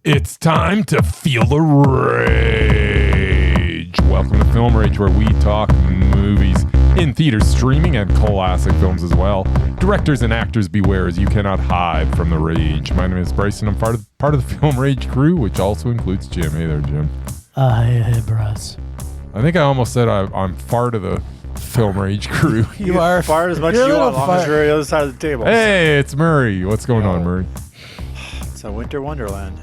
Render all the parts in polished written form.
It's time to feel the rage. Welcome to Film Rage, where we talk movies in theaters, streaming, and classic films as well. Directors and actors beware, as you cannot hide from the rage. My name is Bryce, and I'm part of the Film Rage crew, which also includes Jim. Hey there, Jim. Hey, Bryce. I think I almost said I'm part of the Film Rage crew. You are fart as much as you want, as long as you're on the other side of the table. Hey, it's Murray. What's going on, Murray? It's a winter wonderland.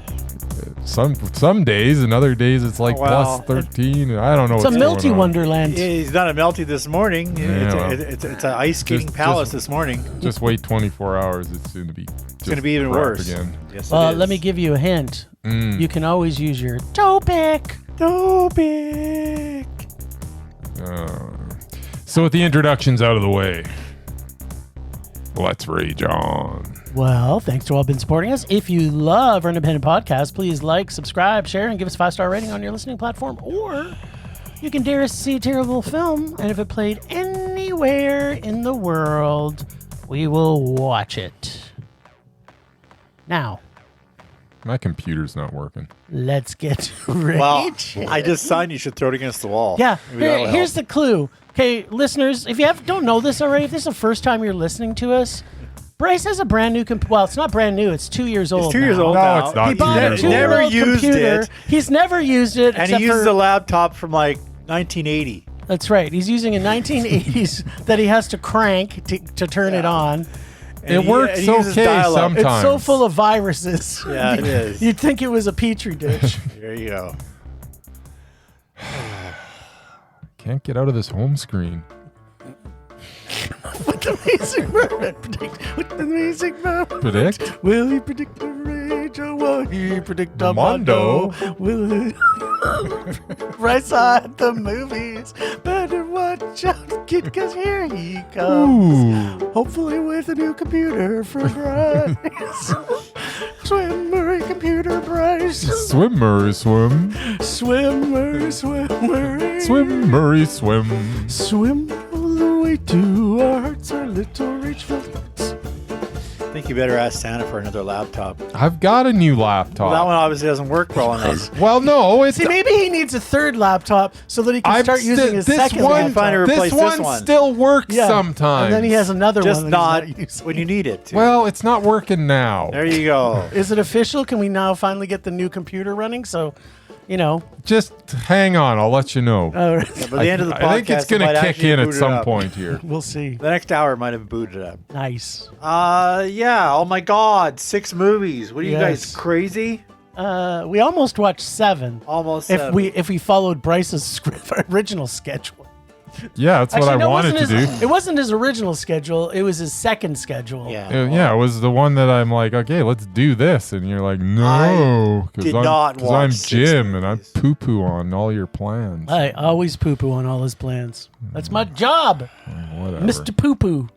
Some days, and other days it's like plus 13. I don't know. It's a melty wonderland. He's not a melty this morning. Yeah, it's an ice skating palace this morning. Just wait 24 hours. It's going to be even worse again. Yes, Well, let me give you a hint. You can always use your toe pick. Toe pick. So with the introductions out of the way, let's rage on. Well, thanks to all been supporting us. If you love our independent podcast, please like, subscribe, share, and give us a 5-star rating on your listening platform. Or you can dare us to see a terrible film, and if it played anywhere in the world, we will watch it. Now, my computer's not working. let's get to rage. Well, I just signed you should throw it against the wall. Yeah, Maybe that'll here's help. the clue. Okay, listeners, if you don't know this already, if this is the first time you're listening to us, Bryce has a brand new computer. Well, it's not brand new. It's 2 years old. It's 2 years now. old No, now. it's not. He bought a He's never 2-year-old used computer. it. He's never used it. And he uses a laptop from like 1980. That's right. He's using a 1980s that he has to crank to turn it on. It works he uses okay dial-up. sometimes. It's so full of viruses. Yeah, it is. You'd think it was a petri dish. There you go. Can't get out of this home screen. With the amazing Murman Predict. With the amazing Murman Predict? Will he predict the rage or will he predict a Mondo? mondo? Will he? Right side the movies. Better watch out, kid, because here he comes. Ooh. Hopefully with a new computer for Bryce. Swim, Murray, computer, Bryce. Swim, Murray, swim. Swim, Murray, swim, Murray. Swim, Murray, swim. Swim all the way to our hearts, our little rage-filled hearts. I think you better ask Santa for another laptop. I've got a new laptop. Well, that one obviously doesn't work well on this. Well, no, it's See, maybe he needs a third laptop so that he can start using his second one- laptop. Find a this replace one this one. still works Yeah. sometimes. And then he has another Just one. not that he's using. when you need it. To. Well, it's not working now. There you go. Is it official? Can we now finally get the new computer running? So, Just hang on. I'll let you know. uh, By the end of the podcast, I think it's going it to might kick actually in at boot it some up. point here. we'll see. The next hour might have booted it up. Nice. Yeah. Oh my God, 6 movies. What are you Yes. guys crazy? We almost watched 7. Almost. If 7. we followed Bryce's original schedule. Yeah, that's what I no, it wanted to wasn't do. his- It wasn't his original schedule. It was his second schedule. Yeah, it was the one that I'm like, okay, let's do this, and you're like, no, did not I'm watch 6 Jim, and I movies. poo-poo on all your plans. I always poo-poo on all his plans. That's my job, Whatever. Mr. Poo-poo.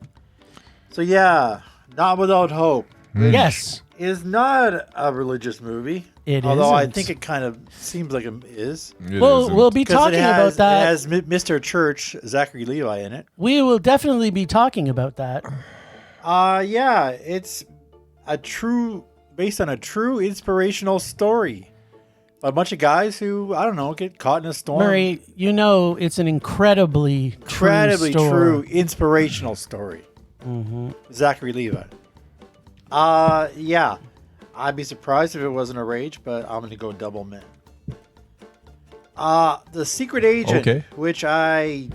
So yeah, Not Without Hope Yes, is not a religious movie. it is. Although I think it kind of seems like it is. It We'll isn't. be 'Cause talking about that. It has Mr. Church, Zachery Levi in it. We will definitely be talking about that. Yeah, it's based on a true inspirational story. A bunch of guys who, I don't know, get caught in a storm. Murray, it's an incredibly true inspirational story. Zachery Levi. Yeah. I'd be surprised if it wasn't a rage, but I'm going to go double man. The Secret Agent, Okay. which I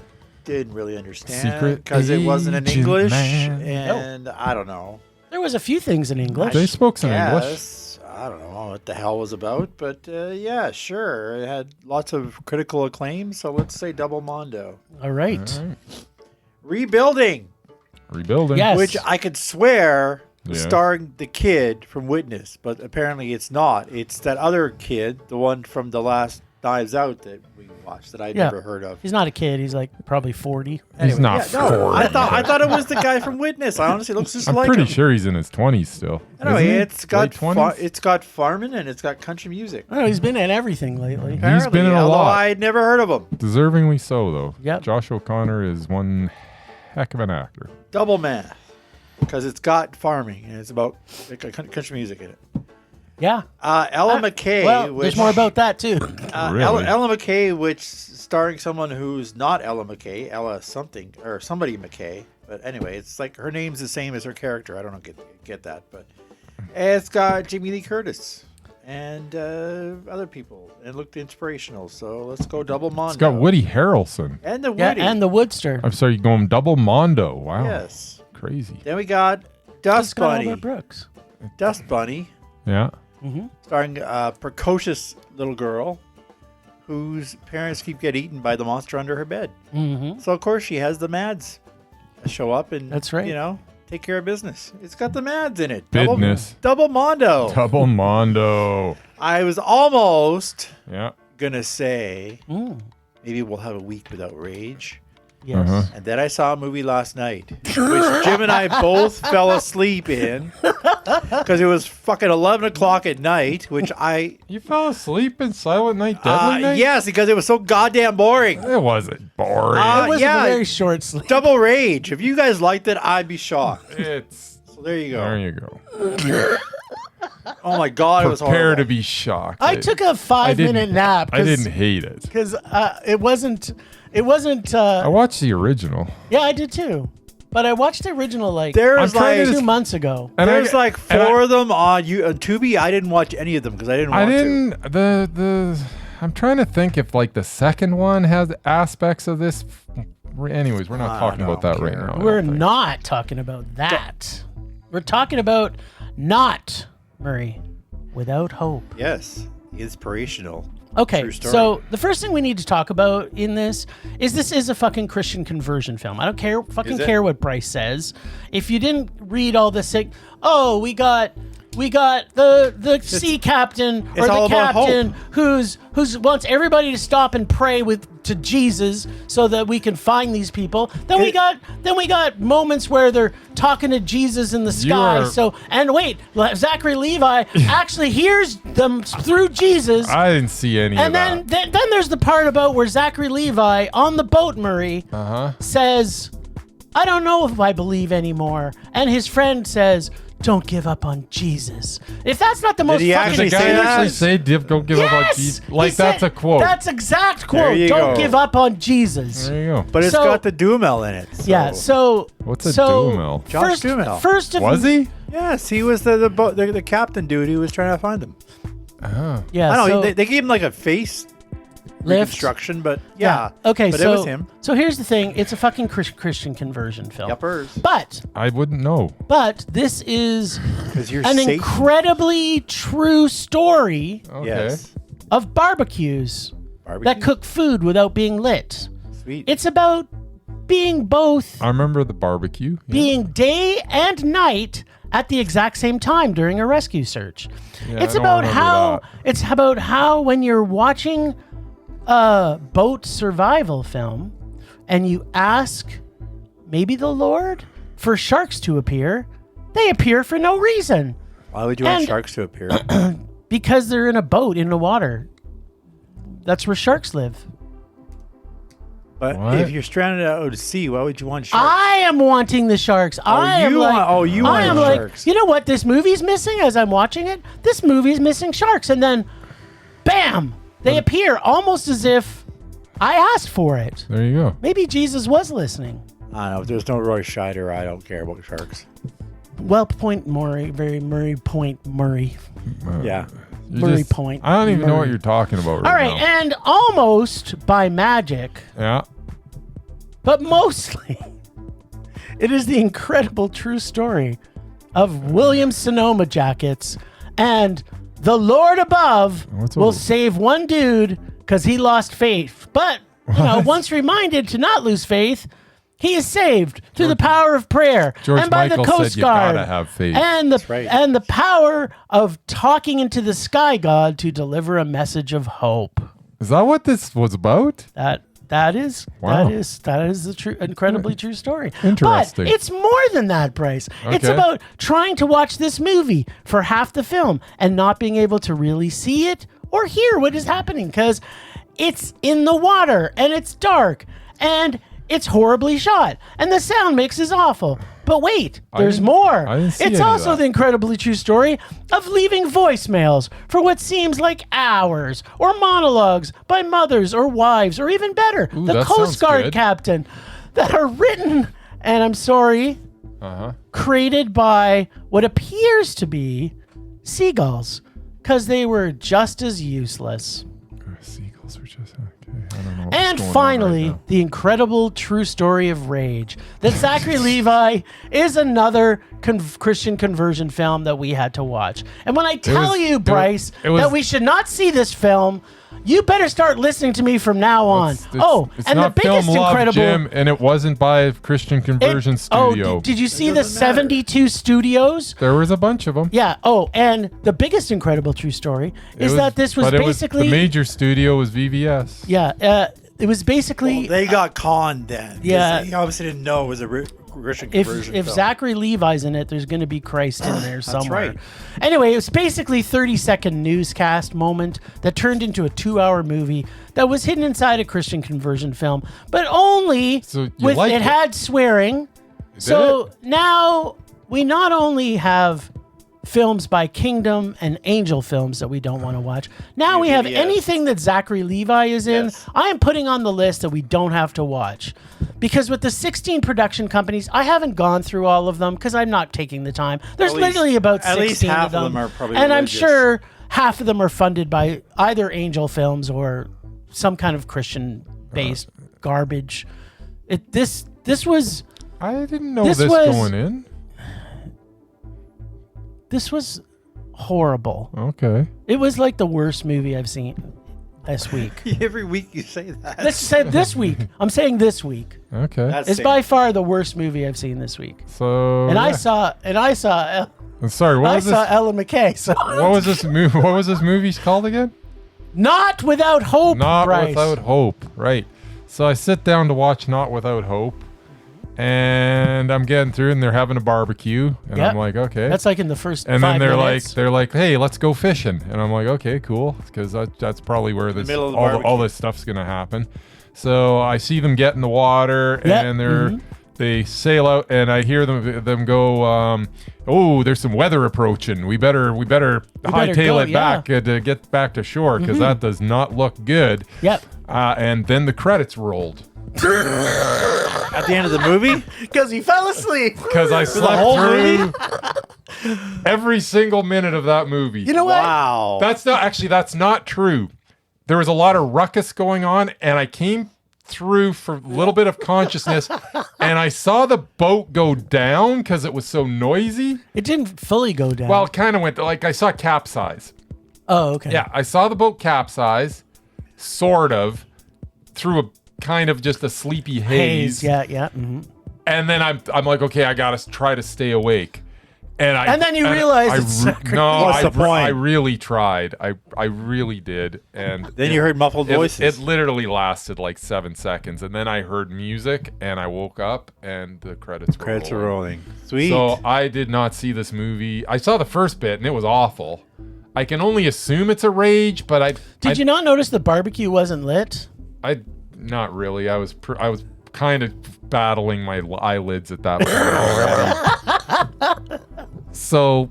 didn't really understand Secret because it wasn't in Agent, English, man. and I don't know. There was a few things in English. They spoke some English. Yes, I don't know what the hell it was about, but yeah, sure. It had lots of critical acclaim, so let's say double mondo. All right. All right. Rebuilding, Rebuilding. Yes. which I could swear was Yeah. starring the kid from Witness, but apparently it's not. It's that other kid, the one from the last Knives Out that we watched that I'd Yeah. never heard of. He's not a kid. He's like probably 40. He's not Yeah, no, 40. I thought it was the guy from Witness. I honestly looks just I'm like pretty him. sure he's in his 20s still. Anyway, Isn't he? it's got Late 20s? it's got farming and it's got country music. Oh, he's been in everything lately. He's been in a although lot. I'd never heard of him. Deservingly so, though. Yep. Josh O'Connor is one heck of an actor. Double math, because it's got farming and it's about country music in it. Yeah. Ella McKay. Well, there's more about that too. Really? Ella McKay, which starring someone who's not Ella McKay, Ella something or somebody McKay. But anyway, it's like her name's the same as her character. I don't get that, but it's got Jamie Lee Curtis and other people. It looked inspirational, so let's go double Mondo. It's got Woody Harrelson. And the Yeah, Woody. and the Woodster. I'm sorry, you're going double Mondo. Wow. Yes. Crazy. Then we got Dust Got Bunny. Albert Brooks. Dust Bunny, Yeah. starring a precocious little girl whose parents keep getting eaten by the monster under her bed. Mm-hmm. So, of course, she has the Mads show up and, That's right. take care of business. It's got the Mads in it. Business. Double Mondo. Double Mondo. I was almost Yeah. going to say Mm. maybe we'll have a week without rage. Yes. Uh-huh. And then I saw a movie last night, which Jim and I both fell asleep in because it was fucking 11 o'clock at night, which You fell asleep in Silent Night, Deadly Night? yes, because it was so goddamn boring. It wasn't boring. It was yeah. a very short sleep. Double Rage. If you guys liked it, I'd be shocked. It's So there you there go. you go. Oh my god, it was Prepare horrible. to be shocked. I took a 5-minute nap. I didn't hate it. because it wasn't. It wasn't. I watched the original. Yeah, I did too. But I watched the original like There's I'm trying like to 2 months ago. And there's like and four of them on Tubi. I didn't watch any of them because I didn't want I didn't the I'm trying to think if like the second one has aspects of this. Anyways, we're not I talking about that don't right care. now. I We're don't think. not talking about that. We're talking about not Murray without hope. to. Yes, inspirational. Okay, True story. so the first thing we need to talk about in this is a fucking Christian conversion film. I don't Is it? care what Bryce says. If you didn't read all this, like, oh, we got the sea captain or it's the all about captain who's wants everybody to stop and pray to Jesus so that we can find these people. Then we got moments where they're talking to Jesus in the sky. are- So and wait, Zachery Levi actually hears them through Jesus. I didn't see any And of then there's the part about where Zachery Levi on the boat, Murray, that. says, I don't know if I believe anymore. And his friend says, don't give up on Jesus. If that's not the most he fucking actually The guy say that? actually say, "Don't give up on Yes! Jesus." He Like that's said- a quote. That's exact quote. you Don't go. give up on Jesus. There you go. But it's So- got the Dumel in it. So. Yeah, so What's a so Dumel? Josh First, Dumel. first of Was he? Yes, he was the captain dude who was trying to find them. Oh. Yeah, I don't know. so They gave him like a face lift. reconstruction, but yeah. Okay, but so it was him. So here's the thing: it's a fucking Christian conversion film. Yuppers. But I wouldn't know. this is Because you're an Satan. incredibly true story Okay. Yes. of barbecues Barbecue. that cook food without being lit. Sweet. It's about being both I remember the barbecue. Yeah. being day and night at the exact same time during a rescue search. Yeah, It's I don't about remember how that. it's about how when you're watching a boat survival film and you ask maybe the Lord for sharks to appear, they appear for no reason Why would you want and- sharks to appear? because they're in a boat in the water. That's where sharks live. But What? if you're stranded out at sea, why would you want sharks? I am wanting the sharks. I am you like, want- oh, you I want am like, sharks. you know what this movie's missing as I'm watching it? This movie's missing sharks. And then, bam, they appear almost as if I asked for it. There you go. Maybe Jesus was listening. I don't know. If there's no Roy Scheider, I don't care about sharks. Well, point Murray, very Murray point Murray. Yeah. You Murray point. I don't even know what Murray. you're talking about All right right, now. and almost by magic, Yeah. but mostly, it is the incredible true story of Williams Sonoma jackets and the Lord above What's will a- save one dude because he lost faith. But, What? once reminded to not lose faith, he is saved through the power of prayer George and by Michael the Coast said you Guard gotta have faith. and the right. and the power of talking into the sky god to deliver a message of hope. Is that what this was about? That is Wow. that is the true, incredibly true story. Interesting. But it's more than that, Bryce. It's Okay. about trying to watch this movie for half the film and not being able to really see it or hear what is happening because it's in the water and it's dark and it's horribly shot and the sound mix is awful. But wait, there's more. I didn't see It's any of also that. the incredibly true story of leaving voicemails for what seems like hours, or monologues by mothers or wives, or even better, the that Coast sounds Guard good. captain, that are written, and I'm sorry, created by what appears to be seagulls, because they were just as useless. Seagulls are just okay. I don't know. What's And going on finally, right now. the incredible true story of rage. That Zachery Levi is another Christian conversion film that we had to watch. And when I tell you, Bryce, that we should not see this film, you better start listening to me from now on. It's and not the biggest film love, incredible... Jim, and it wasn't by a Christian conversion studio. did you see the 72 studios? There was a bunch of them. Yeah. Oh, and the biggest incredible true story is that this was basically... the major studio was VVS. Yeah. It was basically... Well, they got conned then. 'cause Yeah. They obviously didn't know it was a Christian If conversion film. Zachery Levi's in it, there's going to be Christ in there somewhere. right. Anyway, it was basically 30-second newscast moment that turned into a 2-hour movie that was hidden inside a Christian conversion film, but only So you with liked it it? had swearing. So now we not only have films by Kingdom and Angel Films that we don't want to watch. Now we have Yes. anything that Zachery Levi is in. Yes. I am putting on the list that we don't have to watch. Because with the 16 production companies, I haven't gone through all of them because I'm not taking the time. There's At least- literally about at 16 least half of them. of them are probably and I'm religious. sure half of them are funded by either Angel Films or some kind of Christian-based garbage. This was... I didn't know This this was- going in. This was horrible. Okay. It was like the worst movie I've seen this week. Every week you say that. Let's say this week. I'm saying this week. Okay. That's It's it. by far the worst movie I've seen this week. So. And yeah. I saw Sorry. What was this? Ella McKay. So What was this movie? What was this movie called again? Not Without Hope. Not Bryce. Without Hope. Right. So I sit down to watch Not Without Hope, and I'm getting through, and they're having a barbecue, and Yep. I'm like, okay. That's like in the first. And 5 then minutes. they're like, hey, let's go fishing, and I'm like, okay, cool, because that's probably where this middle of the all barbecue. this stuff's gonna happen. So I see them get in the water, Yep. and they sail out, and I hear them go, oh, there's some weather approaching. We better hightail go, it back to get back to shore because that does not look good. Yep. And then the credits rolled At the end of the movie? Because he fell asleep. because I slept whole through every single minute of that movie. You know what? Wow. That's not true. There was a lot of ruckus going on, and I came through for a little bit of consciousness, and I saw the boat go down because it was so noisy. It didn't fully go down. Well, it kind of went like I saw capsize. oh, okay. Yeah, I saw the boat capsize, sort of, through a kind of just a sleepy haze. Yeah, yeah. Mhm. And then I'm like, okay, I gotta try to stay awake. And then you realize it's Zachery. What's the point? I really tried. I really did. And Then you heard muffled voices. It literally lasted like 7 seconds, and then I heard music, and I woke up, and the credits were Credits are rolling. rolling. Sweet. So I did not see this movie. I saw the first bit, and it was awful. I can only assume it's a rage, but Did you not notice the barbecue wasn't lit? I not really. I was kind of battling my eyelids at that point already. So,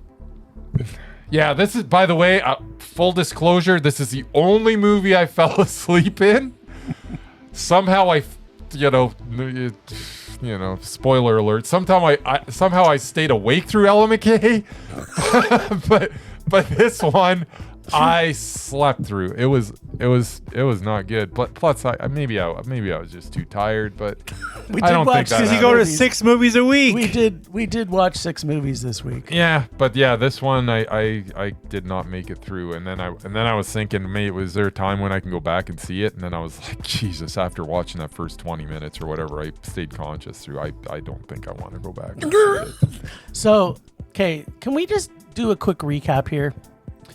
yeah, this is, by the way, full disclosure, this is the only movie I fell asleep in. Somehow spoiler alert. Somehow I stayed awake through Ella McKay, but this one I slept through. It was not good. But plus, maybe I was just too tired. But We I did don't watch think that. Because you six go to movies. 6 movies a week. We did watch 6 movies this week. Yeah, but yeah, this one I did not make it through, and then I was thinking, maybe was there a time when I can go back and see it? And then I was like, Jesus! After watching that first 20 minutes or whatever, I stayed conscious through. I don't think I want to go back and see it. So, okay, can we just do a quick recap here?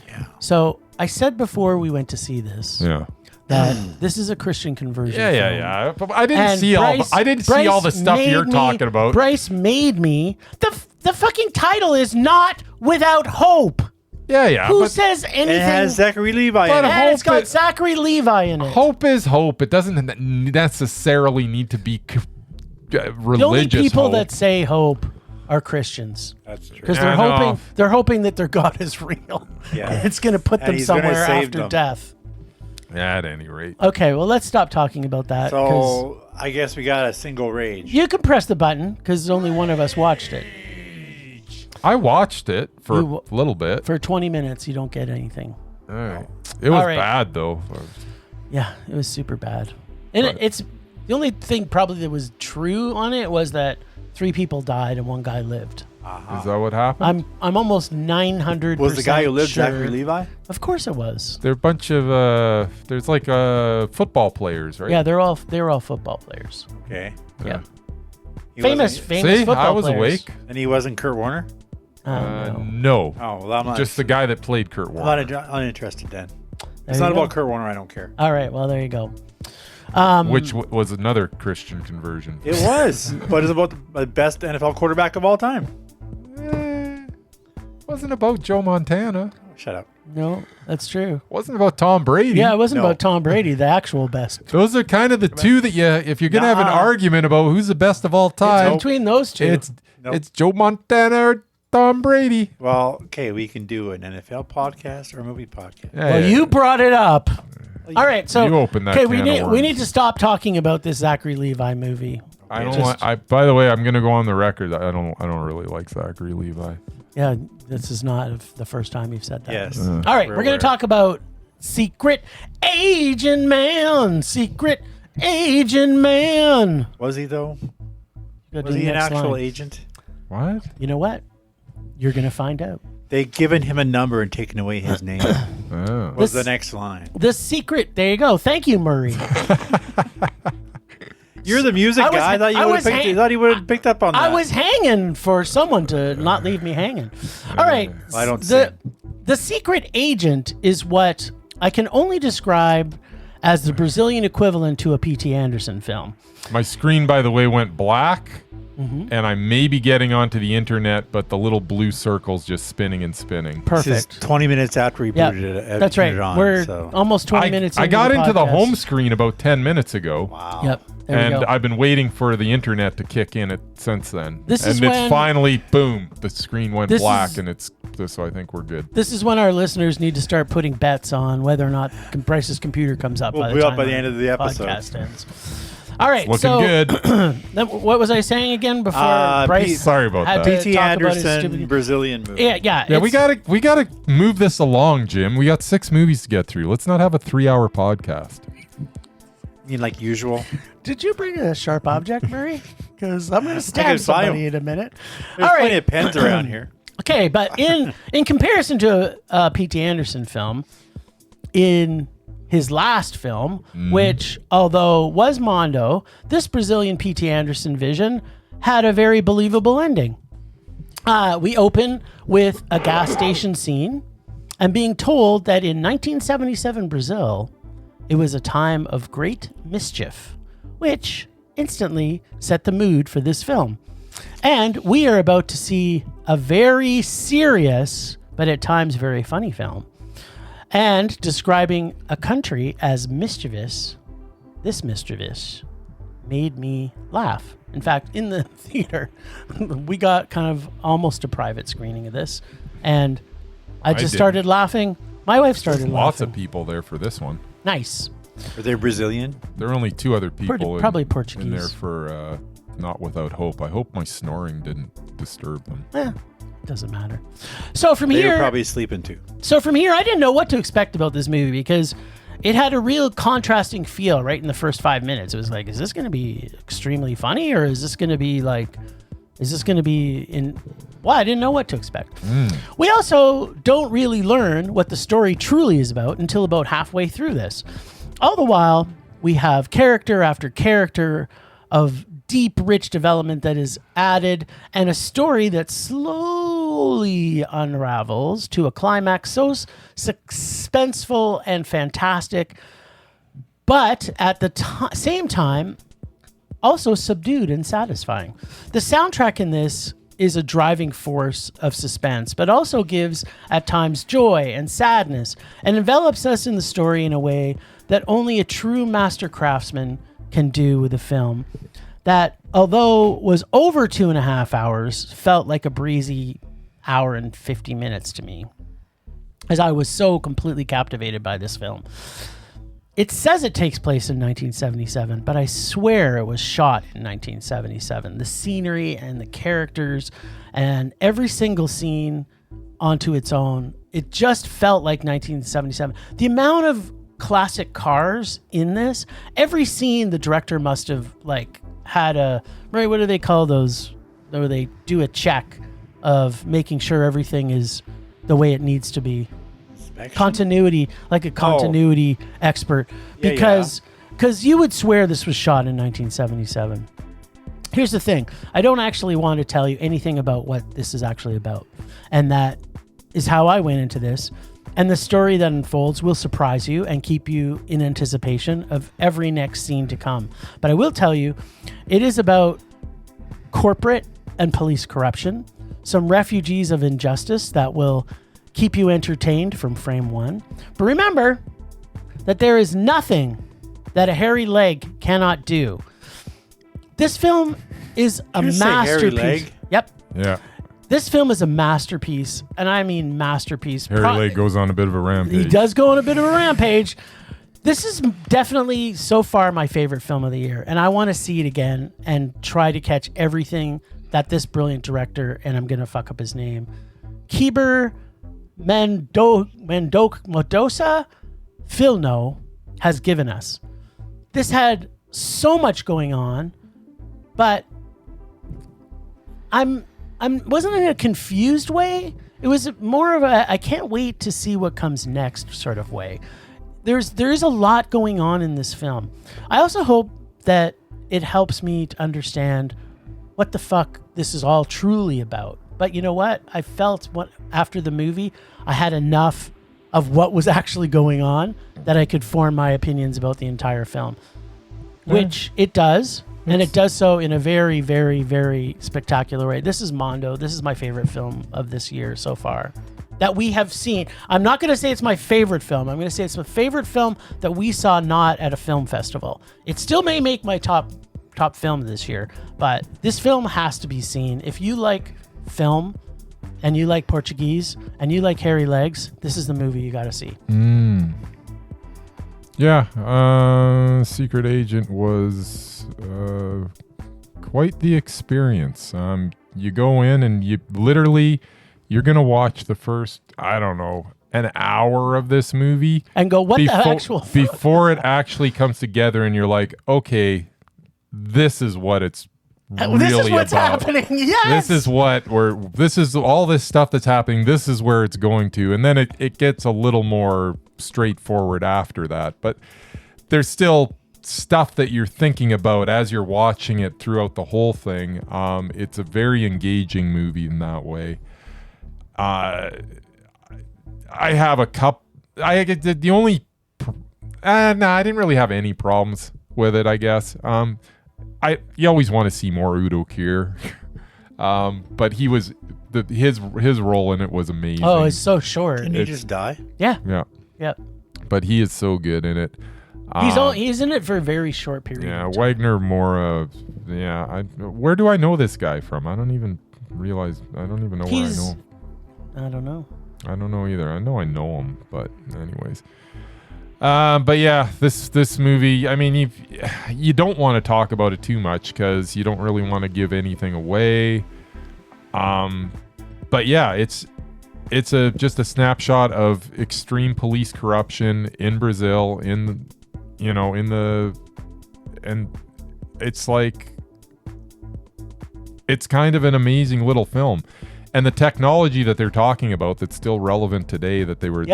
Yeah. So, I said before we went to see this Yeah. that this is a Christian conversion film. Yeah. But I didn't And see Bryce- all the stuff made you're me- talking about. Bryce made me. The fucking title is Not Without Hope. Yeah. Who But sa's anything? It has Zachery Levi But in it. and it's got Hope Zachery Levi in it. hope is hope. It doesn't necessarily need to be religious The only people hope. that say hope are Christians. That's true. Because Yeah, they're hoping that their God is real. Yeah. It's going to put And them he's gonna somewhere save after them. death. At any rate. Okay, well, let's stop talking about that. 'Cause So I guess we got a single rage. you can press the button because only one of us watched it. I watched it for You- a little bit. For 20 minutes, you don't get anything. All right. It was All right. bad, though. Yeah, it was super bad. And Right. it's the only thing probably that was true on it was that 3 people died and 1 guy lived. Is that what happened? I'm almost 900%. Was the guy who lived sure. Zachery Levi? Of course it was. They're a bunch of, there's like football players, right? Yeah, they were all football players. Okay. Yeah. He Famous wasn't- famous See, football I was players. awake. And he wasn't Kurt Warner? No. No. Oh, well, I'm not, Just the guy that played Kurt I'm Warner. not uninterested then. There It's you not go. about Kurt Warner. I don't care. All right, well, there you go. Which was another Christian conversion. It was. But it's about the best NFL quarterback of all time. Wasn't about Joe Montana. Shut up. No, that's true. Wasn't about Tom Brady. Yeah, it wasn't No. about Tom Brady, the actual best. Those are kind of the two that if you're gonna have an Nuh-uh. argument about who's the best of all time, Between those two. it's Joe Montana or Tom Brady. Well, okay, we can do an NFL podcast or a movie podcast. Well, you brought it up. All right, so You opened that okay, can of we worms. need to stop talking about this Zachery Levi movie. I don't Just- want. By the way, I'm gonna go on the record. I don't really like Zachery Levi. Yeah, this is not the first time you've said that. Yes. All right, we're going aware. to talk about Secret Agent Man. Secret Agent Man. Was he, though? Go to Was the he an next actual line. agent? What? You know what? You're going to find out. They'd given him a number and taken away his name. Oh. Was This- the next line. The Secret. There you go. Thank you, Murray. You're the music I was- guy. I thought I you would was have picked, hang- thought he would have picked up on that. I was hanging for someone to not leave me hanging. All right. Well, I don't The Secret Agent is what I can only describe as the Brazilian equivalent to a P.T. Anderson film. My screen, by the way, went black, Mm-hmm. and I may be getting onto the internet, but the little blue circle's just spinning and spinning. This is Perfect. 20 minutes after he Yeah, booted it. that's right. It on, We're so. almost 20 minutes I got into the podcast. home screen about 10 minutes ago. Wow. Yep. There And we go. I've been waiting for the internet to kick in since then. This and is it's when- finally, boom, the screen went This black, is- and so I think we're good. This is when our listeners need to start putting bets on whether or not Bryce's computer comes up We'll by be the up time by the our end of the episode. podcast ends. All right. Looking so, good. What was I saying again before Pete- Bryce? Sorry about had that. to P.T. talk about his Anderson stupid- Brazilian movie. Yeah. Yeah, we it's- gotta move this along, Jim. We got 6 movies to get through. Let's not have a 3-hour podcast. You mean like usual? Did you bring a sharp object, Murray? Because I'm going to stab can buy somebody in a minute. There's All plenty right. of pens around here. Okay, but in comparison to a P.T. Anderson film, in his last film, which although was Mondo, this Brazilian P.T. Anderson vision had a very believable ending. We open with a gas station scene and being told that in 1977 Brazil, it was a time of great mischief, which instantly set the mood for this film. And we are about to see a very serious, but at times very funny film. And describing a country as mischievous, this mischievous made me laugh. In fact, in the theater, we got kind of almost a private screening of this. And I just didn't. started laughing. My wife started Lots laughing. of people there for this one. Nice. Are they Brazilian? Uh, There are only 2 other people Probably in Portuguese. there for Not Without Hope. I hope my snoring didn't disturb them. Doesn't matter. So from They here, were probably sleeping too. I didn't know what to expect about this movie because it had a real contrasting feel right in the first 5 minutes. It was like, is this going to be extremely funny or is this going to be in... Well, I didn't know what to expect. We also don't really learn what the story truly is about until about halfway through this. All the while, we have character after character of deep, rich development that is added and a story that slowly unravels to a climax so suspenseful and fantastic, but at the same time, also subdued and satisfying. The soundtrack in this is a driving force of suspense, but also gives at times joy and sadness and envelops us in the story in a way that only a true master craftsman can do with a film. that, although was over 2.5 hours, felt like a breezy hour and 50 minutes to me, as I was so completely captivated by this film. It says it takes place in 1977, but I swear it was shot in 1977. The scenery and the characters and every single scene onto its own, it just felt like 1977. The amount of classic cars in this, every scene the director must have like had a, right, what do they call those, where they do a check of making sure everything is the way it needs to be. Continuity, like a continuity expert, because you would swear this was shot in 1977. Here's the thing. I don't actually want to tell you anything about what this is actually about. And that is how I went into this. And the story that unfolds will surprise you and keep you in anticipation of every next scene to come. But I will tell you, it is about corporate and police corruption, some refugees of injustice that will keep you entertained from frame one. But remember that there is nothing that a hairy leg cannot do. This film is a masterpiece. Hairy leg? Yep. Yeah. This film is a masterpiece, and I mean masterpiece. Harry Leg goes on a bit of a rampage. He does go on a bit of a rampage. This is definitely, so far, my favorite film of the year, and I want to see it again and try to catch everything that this brilliant director, and I'm going to fuck up his name, Kiber Mendoza Filno, has given us. This had so much going on, but I wasn't in a confused way. It was more of a I can't wait to see what comes next sort of way. There is a lot going on in this film. I also hope that it helps me to understand what the fuck this is all truly about. But you know what? I felt after the movie, I had enough of what was actually going on that I could form my opinions about the entire film, which it does. And it does so in a very, very, very spectacular way. This is Mondo. This is my favorite film of this year so far that we have seen. I'm not going to say it's my favorite film. I'm going to say it's my favorite film that we saw not at a film festival. It still may make my top film this year, but this film has to be seen. If you like film and you like Portuguese and you like hairy legs, this is the movie you got to see. Yeah, Secret Agent was quite the experience. You go in and you're going to watch the first, I don't know, an hour of this movie. And go, what the actual fuck? Before it actually comes together and you're like, okay, this is what it's really this is what's about. Happening. Yes. This is all this stuff that's happening. This is where it's going to. And then it gets a little more straightforward after that. But there's still stuff that you're thinking about as you're watching it throughout the whole thing. It's a very engaging movie in that way. I have a I didn't really have any problems with it, I guess. You always want to see more Udo Kier. But he was his role in it was amazing. Oh, it's so short. Didn't he just die? Yeah. Yeah. Yep. But he is so good in it. He's in it for a very short period. Yeah, of time. Wagner Moura. Yeah, where do I know this guy from? I don't even realize. I don't even know where I know him. I don't know. I don't know either. I know him, but anyways. But yeah, this movie. I mean, you don't want to talk about it too much because you don't really want to give anything away. But yeah, it's just a snapshot of extreme police corruption in Brazil. And it's like it's kind of an amazing little film. And the technology that they're talking about that's still relevant today that they were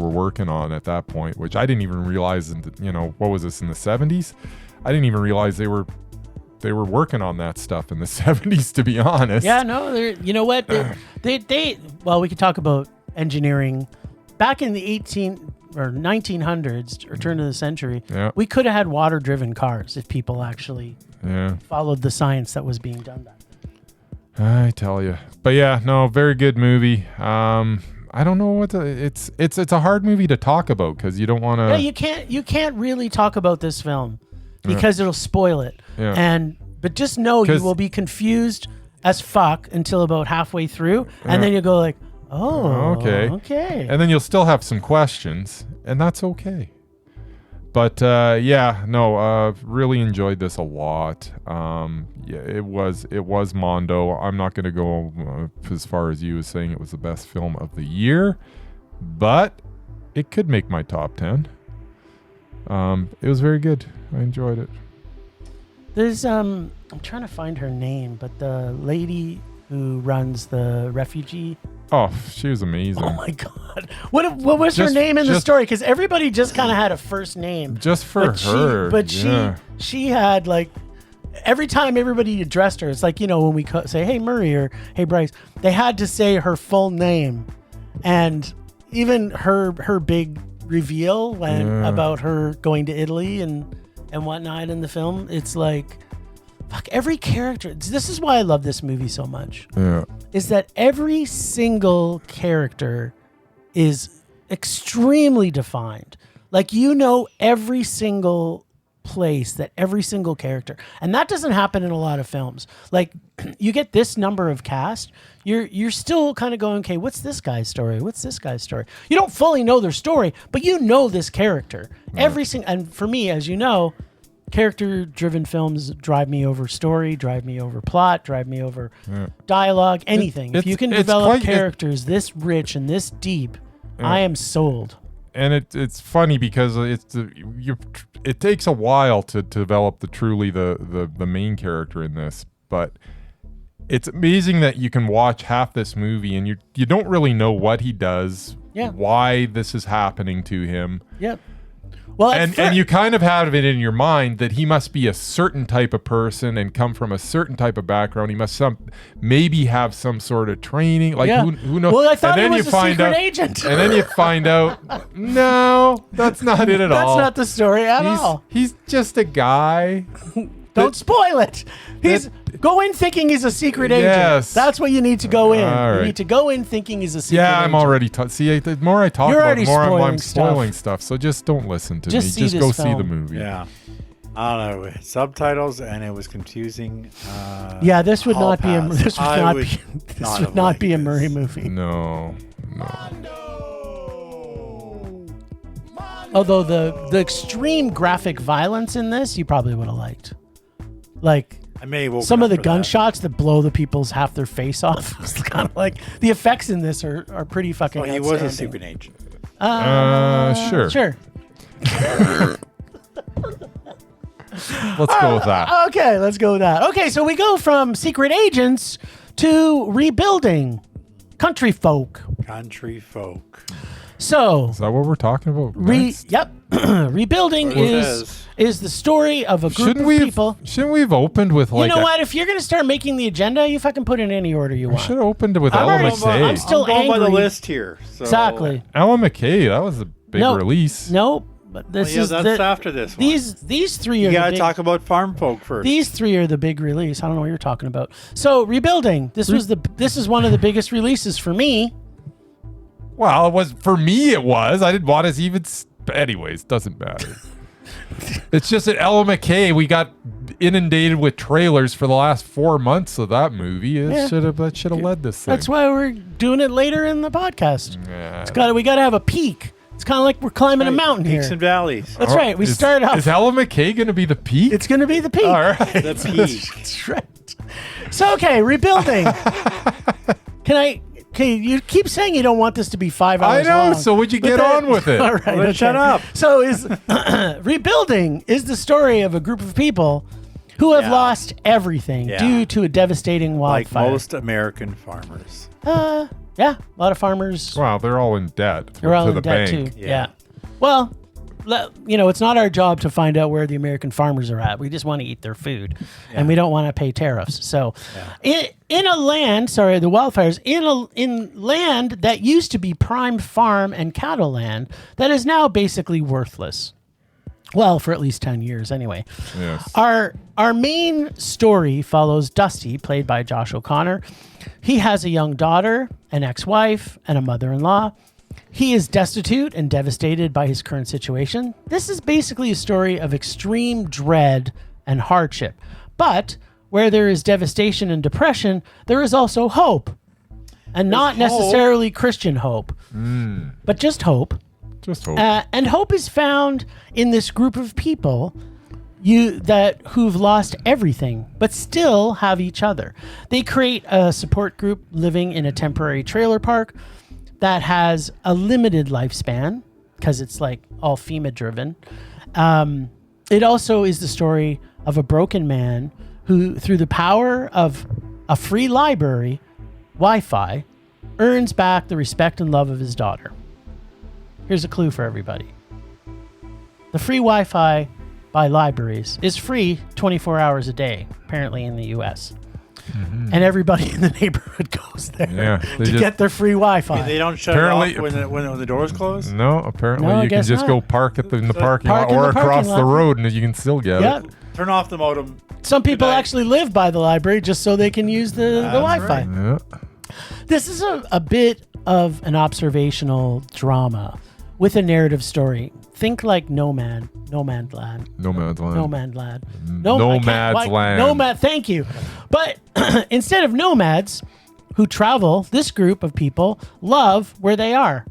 working on at that point, which I didn't even realize what was this in the 70s? I didn't even realize they were working on that stuff in the 70s, to be honest. Yeah, no, you know what? Well, we could talk about engineering back in the 1900s or turn of the century. Yeah. We could have had water-driven cars if people actually followed the science that was being done back then. I tell you. But yeah, no, very good movie. I don't know it's a hard movie to talk about because you don't want to. Yeah, you can't really talk about this film because it'll spoil it. Yeah. But just know you 'Cause- will be confused as fuck until about halfway through, and then you go like, oh, okay. And then you'll still have some questions, and that's okay. But really enjoyed this a lot. It was Mondo. I'm not going to go as far as you as saying it was the best film of the year, but it could make my top 10. It was very good. I enjoyed it. There's I'm trying to find her name, but the lady who runs the refugee. Oh, she was amazing. Oh my god! What was her name in the story? Because everybody just kind of had a first name. Just for her. She had like every time everybody addressed her, it's like when we say hey Murray or hey Bryce, they had to say her full name, and even her big reveal about her going to Italy and whatnot in the film. It's like, fuck, every character. This is why I love this movie so much. Yeah. Is that every single character is extremely defined. Like, every single place that every single character, and that doesn't happen in a lot of films. Like, you get this number of cast, you're still kind of going, okay, what's this guy's story? What's this guy's story? You don't fully know their story, but you know this character. And for me, as you know, character-driven films drive me over story, drive me over plot, drive me over dialogue, anything. If you can develop characters this rich and this deep, I am sold. And it's funny because it takes a while to develop the main character in this, but it's amazing that you can watch half this movie and you don't really know what he does, why this is happening to him. Yep. Well, and you kind of have it in your mind that he must be a certain type of person and come from a certain type of background. He must maybe have some sort of training. Like who knows? Well, I thought he was a secret agent. And then you find out, no, that's not it at all. That's not the story at all. He's just a guy. Don't spoil it. Go in thinking he's a secret agent. Yes. That's what you need to go in. All right. You need to go in thinking he's a secret agent. Yeah, I'm already... the more I talk about it, the more I'm spoiling stuff. So just don't listen to me. Just go see the movie. Yeah. I don't know. Subtitles, and it was confusing. This would not be a Murray movie. No. Although the extreme graphic violence in this, you probably would have liked. Like, some of the gunshots that blow the people's half their face off. It's kind of like the effects in this are pretty fucking. Well, he was a secret agent. Sure. Let's go with that. Okay, let's go with that. Okay, so we go from secret agents to rebuilding country folk. So is that what we're talking about? Yep. Rebuilding is the story of a group of people. Shouldn't we have opened with like? You know what? If you're gonna start making the agenda, you fucking put it in any order you want. Should have opened with Ella McKay. I'm still going angry. by the list here. So. Exactly. Ella McKay. That was a big release. Nope. But that's after this one. These three are. You gotta talk about farm folk first. These three are the big release. I don't know what you're talking about. So rebuilding. This is one of the biggest releases for me. Well, it was for me. It was. I didn't want to even. Anyways, doesn't matter. It's just that Ella McKay. We got inundated with trailers for the last 4 months of that movie. That should have led this thing. That's why we're doing it later in the podcast. Yeah. We got to have a peak. It's kind of like we're climbing a mountain here. Peaks and valleys. That's right. We start off. Is Ella McKay going to be the peak? It's going to be the peak. All right. The peak. That's right. So, okay, rebuilding. Okay, you keep saying you don't want this to be 5 hours I know, long, so would you get on with it? All right, Shut up. So rebuilding is the story of a group of people who have lost everything due to a devastating wildfire. Like most American farmers. Yeah, a lot of farmers. Wow, they're all in debt. They're all to in the debt bank. too. Yeah. Well, it's not our job to find out where the American farmers are at. We just want to eat their food, and we don't want to pay tariffs. So, the wildfires in land that used to be prime farm and cattle land that is now basically worthless. Well, for at least 10 years anyway. Yes. Our main story follows Dusty, played by Josh O'Connor. He has a young daughter, an ex-wife, and a mother-in-law. He is destitute and devastated by his current situation. This is basically a story of extreme dread and hardship. But where there is devastation and depression, there is also hope. And not necessarily Christian hope, but just hope. Just hope. And hope is found in this group of people who've lost everything, but still have each other. They create a support group living in a temporary trailer park that has a limited lifespan because it's like all FEMA driven. It also is the story of a broken man who, through the power of a free library, Wi-Fi, earns back the respect and love of his daughter. Here's a clue for everybody. The free Wi-Fi by libraries is free 24 hours a day, apparently in the U.S. Mm-hmm. And everybody in the neighborhood goes there to get their free Wi-Fi. They don't shut it off when the doors close? No, apparently you can just go park in the parking lot or across the road and you can still get it. Turn off the modem. Some people actually live by the library just so they can use the Wi-Fi. Right. Yeah. This is a bit of an observational drama with a narrative story. Think like Nomad Land. Thank you. But instead of nomads who travel, this group of people love where they are.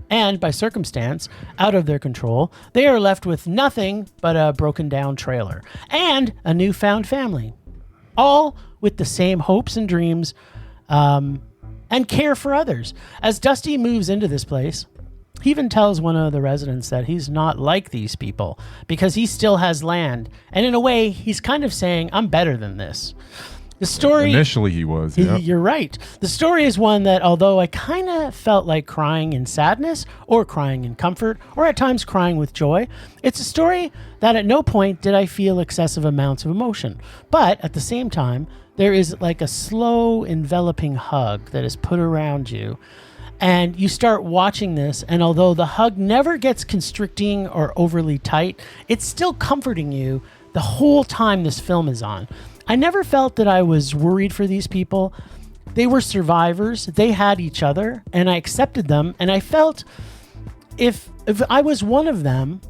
And by circumstance, out of their control, they are left with nothing but a broken down trailer and a newfound family. All with the same hopes and dreams and care for others. As Dusty moves into this place, he even tells one of the residents that he's not like these people because he still has land. And in a way, he's kind of saying, I'm better than this. The story... Initially he was, yeah. You're right. The story is one that, although I kind of felt like crying in sadness or crying in comfort or at times crying with joy, it's a story that at no point did I feel excessive amounts of emotion. But at the same time, there is like a slow enveloping hug that is put around you. And you start watching this, and although the hug never gets constricting or overly tight, it's still comforting you the whole time this film is on. I never felt that I was worried for these people. They were survivors. They had each other, and I accepted them. And I felt if I was one of them,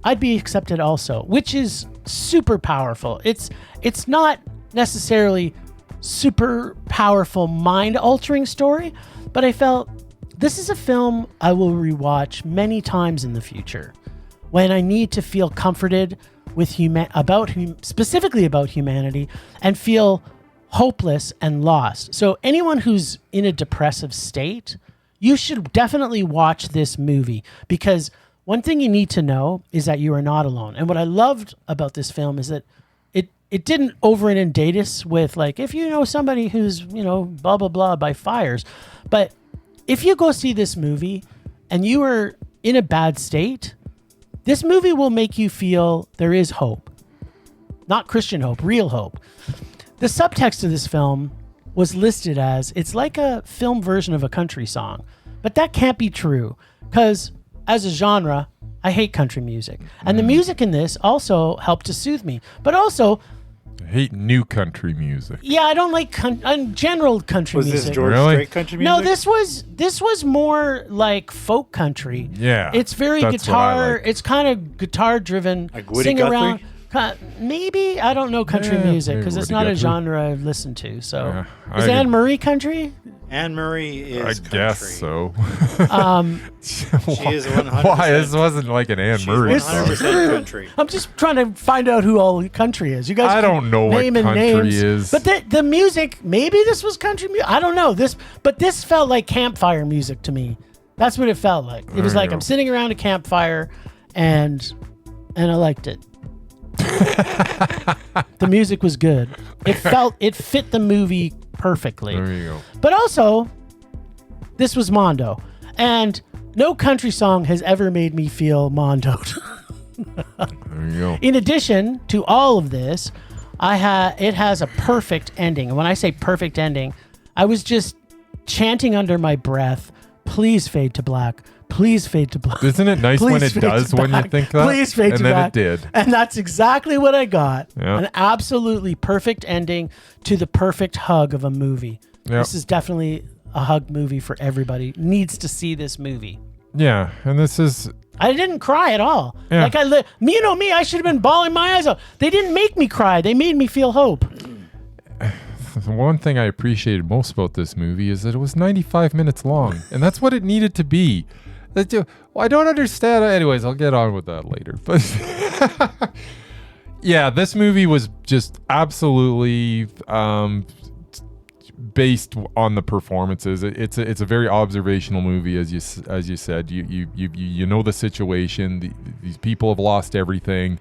I'd be accepted also, which is super powerful. It's not necessarily super powerful, mind-altering story, but I felt this is a film I will rewatch many times in the future when I need to feel comforted with specifically about humanity and feel hopeless and lost. So anyone who's in a depressive state, you should definitely watch this movie because one thing you need to know is that you are not alone. And what I loved about this film is that it didn't over inundate us with like, if you know somebody who's, blah, blah, blah by fires. But if you go see this movie and you are in a bad state, this movie will make you feel there is hope. Not Christian hope, real hope. The subtext of this film was listed as, it's like a film version of a country song. But that can't be true because as a genre, I hate country music. And the music in this also helped to soothe me. But also... I hate new country music. Yeah, I don't like general country music. Was this George Strait country music? No, this was more like folk country. Yeah, it's very guitar. Like. It's kind of guitar driven. Like Woody Guthrie? Maybe I don't know country music because it's not a genre I listen to. So is Anne Murray country? Anne Murray is country. I guess so. She is 100%. Why? This wasn't like an Anne Murray song. 100% country. I'm just trying to find out who all country is. You guys, I don't know what country names. is. But the music, maybe this was country music. I don't know but this felt like campfire music to me. That's what it felt like. It was like I'm sitting around a campfire, and I liked it. The music was good. It fit the movie perfectly. There you go. But also, this was Mondo, and no country song has ever made me feel mondoed. There you go. In addition to all of this, it has a perfect ending. And when I say perfect ending, I was just chanting under my breath, please fade to black. Please fade to black. Isn't it nice when it does when you think that? Please fade to black. And then it did. And that's exactly what I got. Yep. An absolutely perfect ending to the perfect hug of a movie. Yep. This is definitely a hug movie for everybody. Needs to see this movie. Yeah, and this is I didn't cry at all. Yeah. Like you know me, I should have been bawling my eyes out. They didn't make me cry. They made me feel hope. the one thing I appreciated most about this movie is that it was 95 minutes long, and that's what it needed to be. Well, I don't understand. Anyways, I'll get on with that later. But yeah, this movie was just absolutely based on the performances. It's a very observational movie, as you said. You know the situation. These people have lost everything.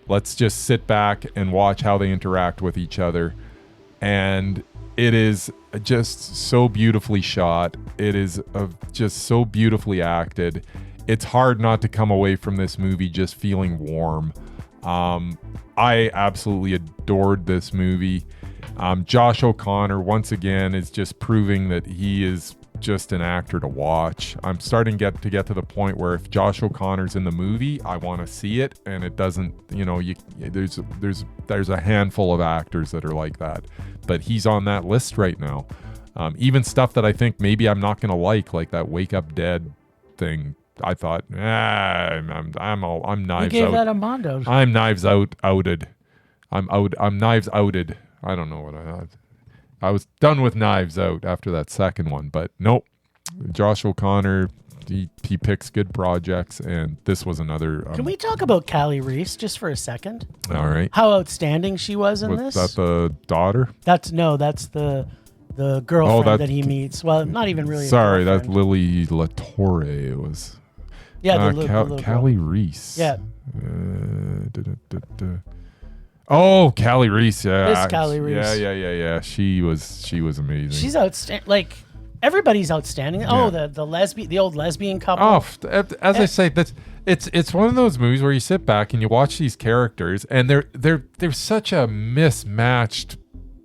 Let's just sit back and watch how they interact with each other. And it is just so beautifully shot. It is just so beautifully acted. It's hard not to come away from this movie just feeling warm. I absolutely adored this movie. Josh O'Connor, once again, is just proving that he is just an actor to watch. I'm starting to get to the point where if Josh O'Connor's in the movie, I want to see it, and it doesn't. There's a handful of actors that are like that, but he's on that list right now. Even stuff that I think maybe I'm not gonna like that Wake Up Dead thing. I thought, I'm Knives You gave Out. that a Mondo. I'm Knives Out outed. I'm Knives outed. I don't know what I was done with Knives Out after that second one, but nope. Josh O'Connor, he picks good projects, and this was another. Can we talk about Callie Reese just for a second? All right. How outstanding she was in Was this? that the daughter? That's the girlfriend that he meets. Well, not even really. Sorry, a that's girlfriend. Lily Latorre was. Yeah, the little Callie girl. Reese. Yeah. Oh, Callie Reese. Yeah. Miss Callie Reese. Yeah. She was amazing. She's outstanding. Like everybody's outstanding. Yeah. Oh, the old lesbian couple. Oh, as I say, it's one of those movies where you sit back and you watch these characters, and they're such a mismatched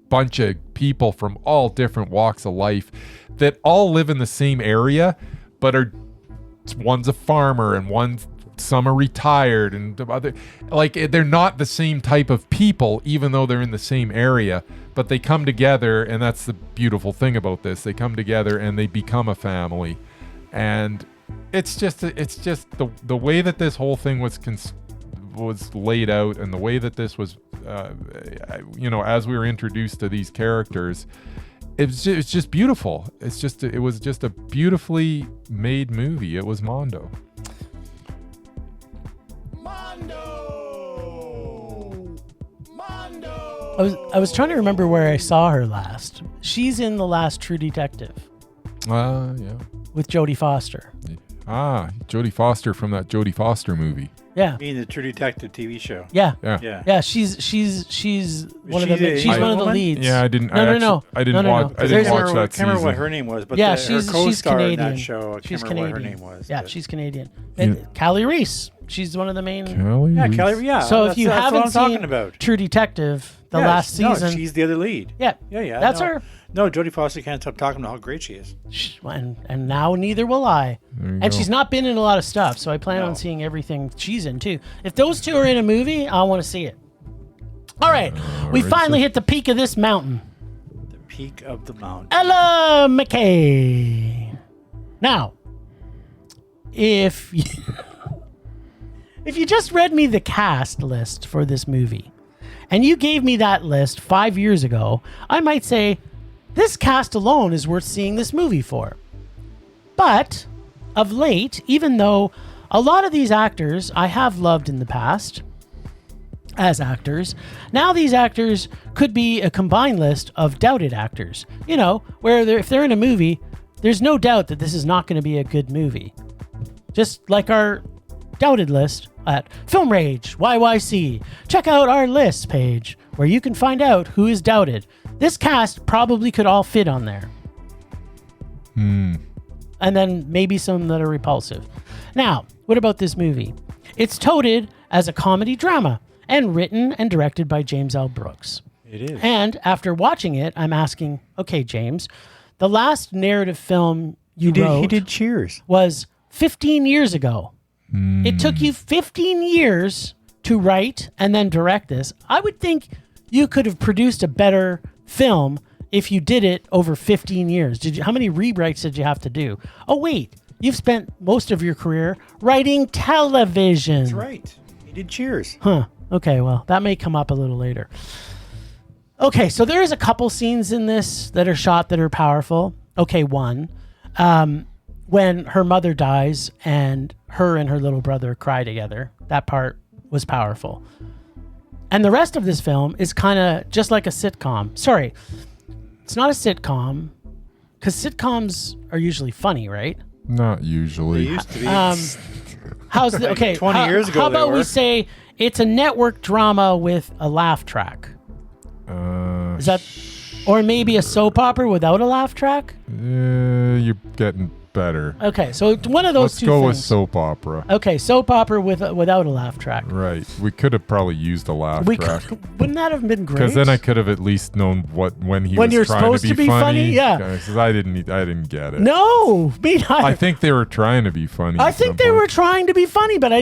bunch of people from all different walks of life that all live in the same area, but one's a farmer and some are retired, and they're not the same type of people, even though they're in the same area, but they come together, and that's the beautiful thing about this. They come together and they become a family, and it's just the way that this whole thing was laid out, and the way that this was, as we were introduced to these characters, it's just beautiful. It was just a beautifully made movie. It was Mondo. I was trying to remember where I saw her last. She's in the last True Detective Yeah. with Jodie Foster. Jodie Foster from that Jodie Foster movie. Yeah. Being the True Detective TV show. Yeah. Yeah. She's one of the she she's one of the woman? leads. Yeah, I didn't. No. I didn't watch. I didn't watch that I can't remember season. what her name was, but Yeah, her she's co-star in Canadian. that show. I She's can't remember Canadian. what her name was. Yeah, but- she's Canadian. And Callie Reese. She's one of the main. Callie Yeah, Reese. Kelly. Yeah. So if that's- you that's haven't what I'm talking seen about. True Detective, the Yeah, last no, season, she's the other lead. yeah, Yeah. that's no. her. No, Jodie Foster can't stop talking about how great she is. And now neither will I. There you And go. she's not been in a lot of stuff, so I plan No. on seeing everything she's in too. If those two are in a movie, I want to see it. All right, we right, finally so- hit the peak of this mountain. The peak of the mountain. Ella McKay. Now, if you, if you just read me the cast list for this movie, and you gave me that list 5 years ago, I might say, this cast alone is worth seeing this movie for. But, of late, even though a lot of these actors I have loved in the past as actors, now these actors could be a combined list of doubted actors. You know, where if they're in a movie, there's no doubt that this is not going to be a good movie. Just like our doubted list at Film Rage YYC. Check out our list page where you can find out who is doubted. This cast probably could all fit on there. And then maybe some that are repulsive. Now, what about this movie? It's touted as a comedy drama and written and directed by James L. Brooks. It is. And after watching it, I'm asking, okay, James, the last narrative film you wrote He did Cheers. was 15 years ago. It took you 15 years to write and then direct this. I would think you could have produced a better film if you did it over 15 years. How many rewrites did you have to do? Oh, wait, You've spent most of your career writing television. That's right. He did Cheers. Huh. Okay, well, that may come up a little later. Okay, so there is a couple scenes in this that are shot that are powerful. Okay, one. When her mother dies and her little brother cry together. That part was powerful. And the rest of this film is kind of just like a sitcom. Sorry, it's not a sitcom because sitcoms are usually funny, right? Not They used used to be. How's the, okay? 20 years ago How they about we were. say it's a network drama with a laugh track? Is that, or maybe a soap opera without a laugh track? You're getting better. Okay, so one of those Let's two go things. with soap opera. Okay, soap opera without a laugh track. Right. We could have probably used a laugh track. Wouldn't that have been great? Because then I could have at least known when he When was you're trying supposed to be funny. yeah. Because I didn't get it. No, me neither. I think they were trying to be funny. I at think some they point. were trying to be funny, but I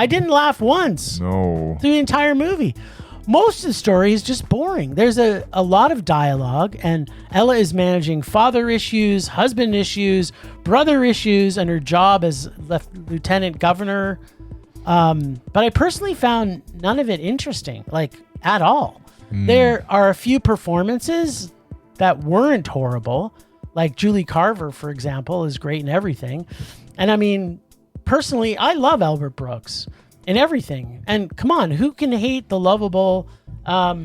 didn't laugh once No. through the entire movie. Most of the story is just boring. There's a lot of dialogue, and Ella is managing father issues, husband issues, brother issues, and her job as lieutenant governor. But I personally found none of it interesting, like at all. There are a few performances that weren't horrible, like Julie Carver, for example, is great in everything. And I mean, personally, I love Albert Brooks in everything. And come on, who can hate the lovable? Now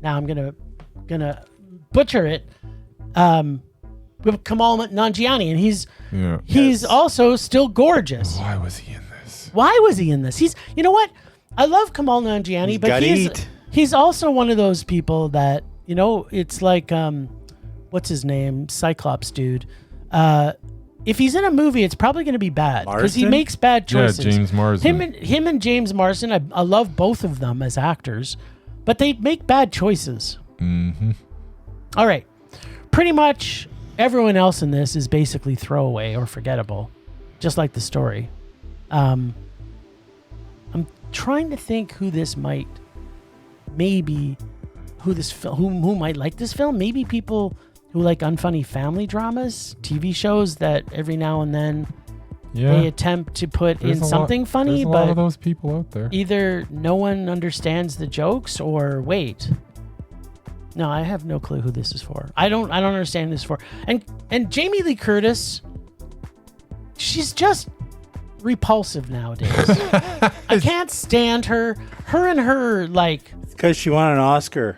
I'm gonna butcher it. With Kamal Nanjiani, and he's also still gorgeous. Why was he in this? Why was he in this? He's, you know what? I love Kamal Nanjiani, He's but gotta eat. he's also one of those people that, you know, it's like what's his name, Cyclops dude. If he's in a movie, it's probably going to be bad because he Marsden? makes bad choices. Yeah, James Marsden. Him and James Marsden, I love both of them as actors, but they make bad choices. Mm-hmm. All right. Pretty much everyone else in this is basically throwaway or forgettable, just like the story. I'm trying to think who this might, maybe who might like this film. Maybe people who like unfunny family dramas, TV shows that every now and then they attempt to put in something funny, there's a but lot of those people out there. either no one understands the jokes or wait. No, I have no clue who this is for. I don't understand this for. And Jamie Lee Curtis, she's just repulsive nowadays. I can't stand her. Her and her, like, Because she won an Oscar.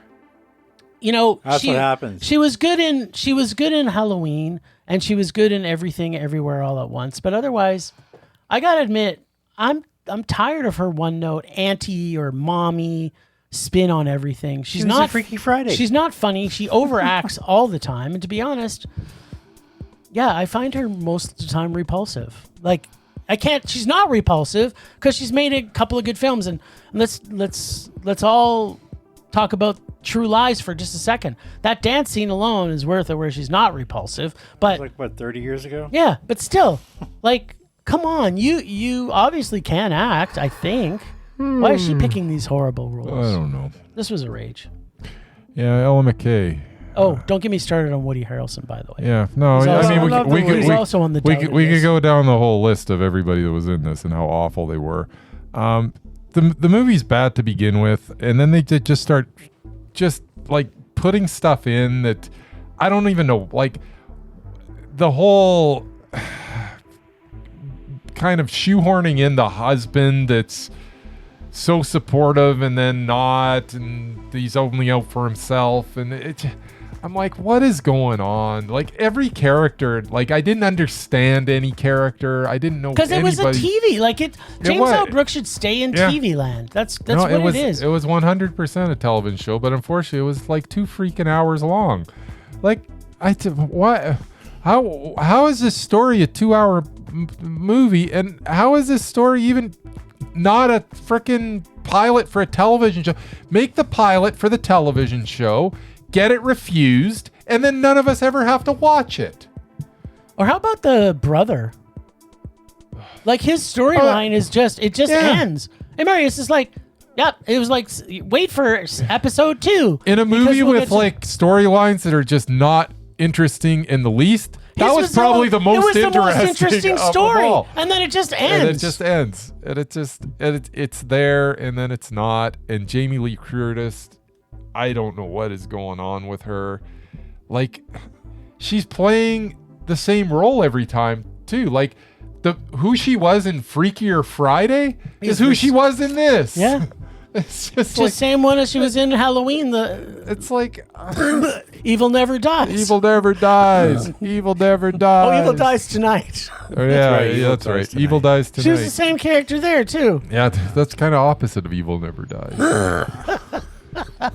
you know, That's what happens. She was good in Halloween, and she was good in Everything Everywhere All at Once. But otherwise, I gotta admit, I'm tired of her one note auntie or mommy spin on everything. She's was not in Freaky Friday. She's not funny. She overacts all the time. And to be honest, yeah, I find her most of the time repulsive. Like, I can't. She's not repulsive because she's made a couple of good films. And let's all talk about True Lies for just a second. That dance scene alone is worth it, where she's not repulsive. But Like, what, 30 years ago? yeah, but still, like, come on, you obviously can act. I think. Why is she picking these horrible rules? I don't know. This was a rage. Yeah, Ella McKay. Oh, don't get me started on Woody Harrelson, by the way. Yeah, no, He's also- I I mean, love we the could, He's we, also on the we delegate could, we could list. go down the whole list of everybody that was in this and how awful they were. The movie's bad to begin with, and then they did just start just like putting stuff in that I don't even know, like the whole kind of shoehorning in the husband that's so supportive and then not, and he's only out for himself, and I'm like, what is going on? Like, every character, like, I didn't understand any character. I didn't know Because it was a anybody. TV. Like, James was. L. Brooks should stay in Yeah. TV land. That's No, what it is. was 100% a television show, but unfortunately, it was like 2 freaking hours long. Like, what? How is this story a 2-hour movie, and how is this story even not a freaking pilot for a television show? Make the pilot for the television show, get it refused, and then none of us ever have to watch it. Or how about the brother? Like, his storyline is just ends. Hey, Marius is like, yep, it was like, wait for episode 2. In a movie Because we'll with get to- like storylines that are just not interesting in the least, That was probably the most interesting of story. all. And then it just ends. And it just ends. And it's there, and then it's not. And Jamie Lee Curtis, I don't know what is going on with her. Like, she's playing the same role every time, too. Like, who she was in Freakier Friday is who she was in this. Yeah. It's just the like, same one as she was in Halloween. It's like Evil never dies. Evil never dies. Evil never dies. Oh, Evil dies tonight. Oh, yeah, right, that's right. Evil dies tonight. She was the same character there too. Yeah, that's kind of opposite of Evil never dies.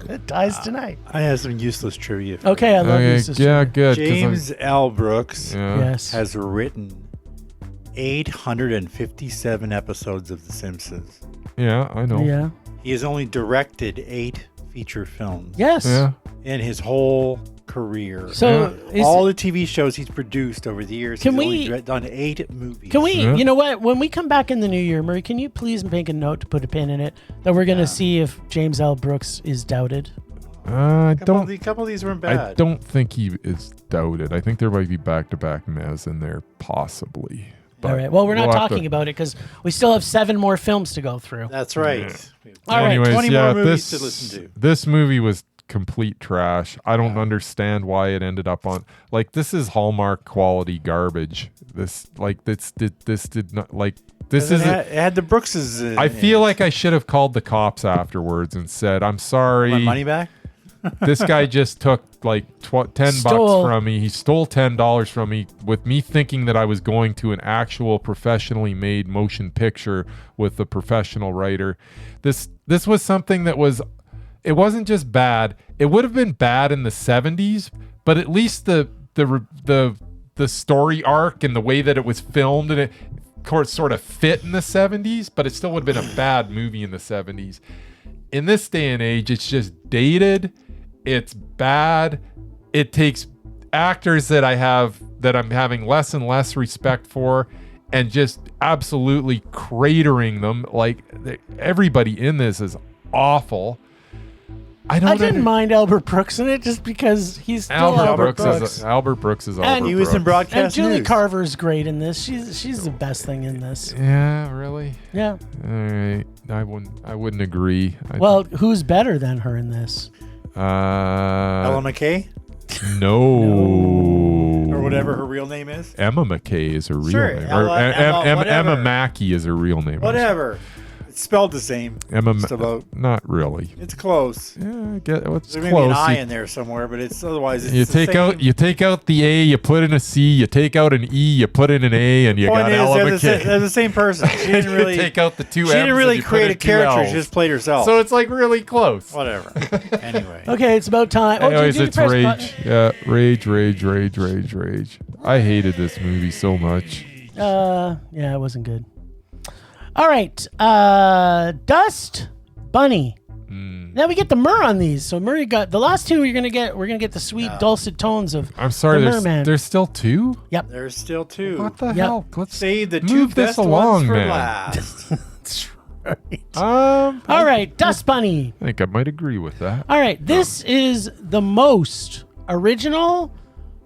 It dies tonight. I have some useless trivia. For Okay, I you. love you, sister. Yeah, good. 'cause James L. Brooks Yes. has written 857 episodes of The Simpsons. Yeah, I know. Yeah. He has only directed 8 feature films Yes. Yeah. in his whole career. So all the TV shows he's produced over the years, Can he's we- only done 8 movies. can we, Yeah. you know what? When we come back in the new year, Murray, can you please make a note to put a pin in it that we're going to see if James L. Brooks is doubted? I A couple don't. of these weren't bad. I don't think he is doubted. I think there might be back-to-back Mez in there, possibly. But All right. Well, we're not we'll have talking to- about it because we still have 7 more films to go through. That's right. All right. Anyways, 20 yeah, more movies this, to listen to. This movie was complete trash. I don't understand why it ended up on, like, this is Hallmark quality garbage. This did not, like, this is. It had the Brookses. I feel like I should have called the cops afterwards and said, "I'm sorry. my money back. This guy just took like 10 Stole. bucks from me. He stole $10 from me with me thinking that I was going to an actual professionally made motion picture with a professional writer. This was something that was, it wasn't just bad. It would have been bad in the 70s, but at least the story arc and the way that it was filmed and it sort of fit in the 70s, but it still would have been a bad movie in the 70s. In this day and age, it's just dated. It's bad. It takes actors that I'm having less and less respect for and just absolutely cratering them. Like, everybody in this is awful. I didn't mind Albert Brooks in it just because he's still Albert Brooks. Albert Brooks is And Albert He was in Brooks. broadcast And Julie news. Carver's great in this. She's the best thing in this. Yeah, really? Yeah. All right. I wouldn't agree. Well, who's better than her in this? Ella McKay no. or whatever her real name is. Emma McKay is her real Sure, name. Emma- Emma whatever. Emma Mackey is her real name. Whatever. It's spelled the same. Emma, Just about. not really. It's close. Yeah, I get it's There may be close. an I in there somewhere, but it's otherwise. It's You the take same. you take out the A, you put in a C, you take out an E, you put in an A, and you Point got is, Ella they're McKay. the same person. She didn't really take out the two She M's didn't and really you put create in a two character. L's. She just played herself. So it's like really close. Whatever. Anyway. Okay, it's about time. Anyways, did you it's press rage. button? Yeah, rage. I hated this movie so much. Yeah, it wasn't good. All right, Dust Bunny. Now we get the Murr on these. So Murray got the last two. We're gonna get the sweet dulcet tones of. I'm sorry, the Merman. there's still 2? There's still 2. What the Yep. hell? Let's Save the 2 move this best along, ones for man. last. That's right. All All right, Dust Bunny. I think I might agree with that. All right, this is the most original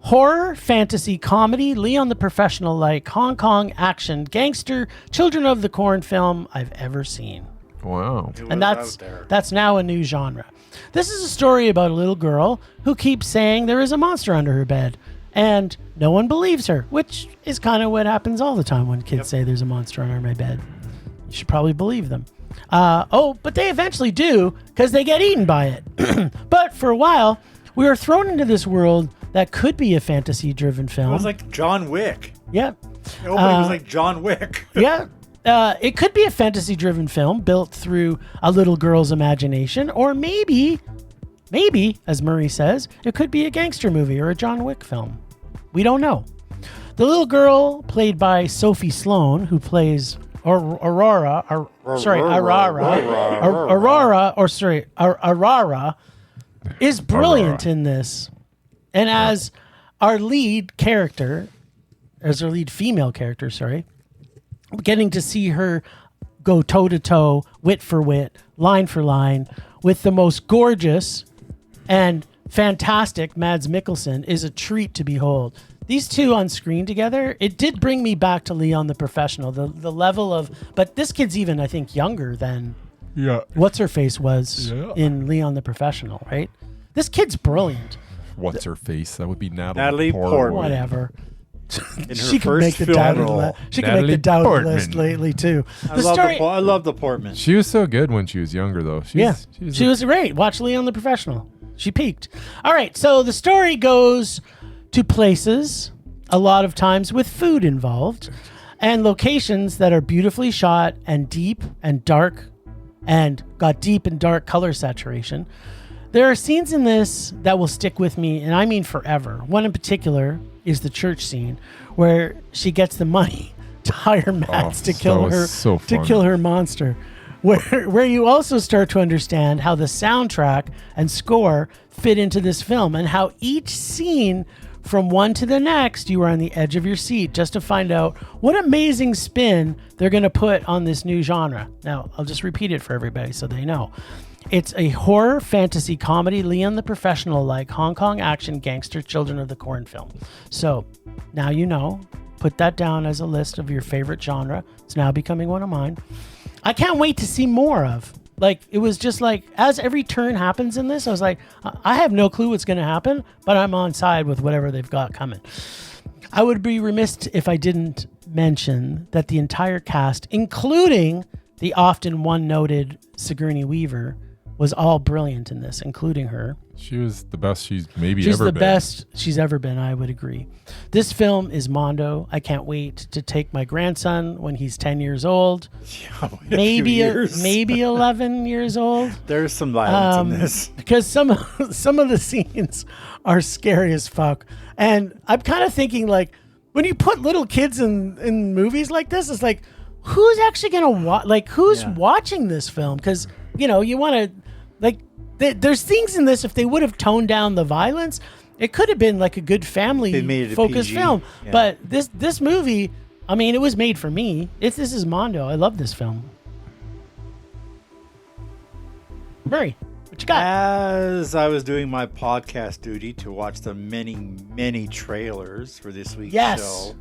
horror fantasy comedy, Leon the Professional like Hong Kong action gangster Children of the Corn film I've ever seen. Wow. It And was out there. that's now a new genre. This is a story about a little girl who keeps saying there is a monster under her bed, and no one believes her, which is kind of what happens all the time when kids say there's a monster under my bed. You should probably believe them. But they eventually do because they get eaten by it. But for a while, we are thrown into this world that could be a fantasy-driven It film. was like John Wick. Yeah. The opening was like John Wick. Yeah. It could be a fantasy-driven film built through a little girl's imagination, or maybe, as Murray says, it could be a gangster movie or a John Wick film. We don't know. The little girl, played by Sophie Sloan, who plays Aurora, is brilliant in this. And as our lead female character, getting to see her go toe-to-toe, wit for wit, line for line, with the most gorgeous and fantastic Mads Mikkelsen is a treat to behold. these two on screen together, it did bring me back to Leon the Professional. The level of, but this kid's even, I think, younger than what's her face was in Leon the Professional, right? This kid's brilliant. What's her face? That would be Natalie Portman. Portman. Whatever. In She her can make first the film down role. She can make the down Portman. list lately too. I love the Portman. She was so good when she was younger, though. She was great. Watch Leon the Professional. She peaked. All right, so the story goes to places, a lot of times with food involved, and locations that are beautifully shot and deep and dark and got deep and dark color saturation. There are scenes in this that will stick with me, and I mean forever. One in particular is the church scene where she gets the money to hire Mads to kill her monster. Where you also start to understand how the soundtrack and score fit into this film, and how each scene from one to the next, you are on the edge of your seat just to find out what amazing spin they're going to put on this new genre. Now, I'll just repeat it for everybody so they know. It's a horror fantasy comedy, Leon the Professional like Hong Kong action gangster Children of the Corn film. So now you know, put that down as a list of your favorite genre. It's now becoming one of mine. I can't wait to see more of. Like, it was just like, as every turn happens in this, I was like, I have no clue what's going to happen, but I'm on side with whatever they've got coming. I would be remiss if I didn't mention that the entire cast, including the often one-noted Sigourney Weaver, was all brilliant in this, including her. She was the best she's ever been. She's the best she's ever been, I would agree. This film is Mondo. I can't wait to take my grandson when he's 10 years old. Maybe 11 years old. There's some violence in this. Because some of the scenes are scary as fuck. And I'm kind of thinking, like, when you put little kids in movies like this, it's like, who's actually going to watch? Like, who's watching this film? Because, you know, you want to, like, there's things in this, if they would have toned down the violence, it could have been like a good family-focused film. Yeah. But this movie, I mean, it was made for me. This is Mondo. I love this film. Murray, what you got? As I was doing my podcast duty to watch the many, many trailers for this week's show,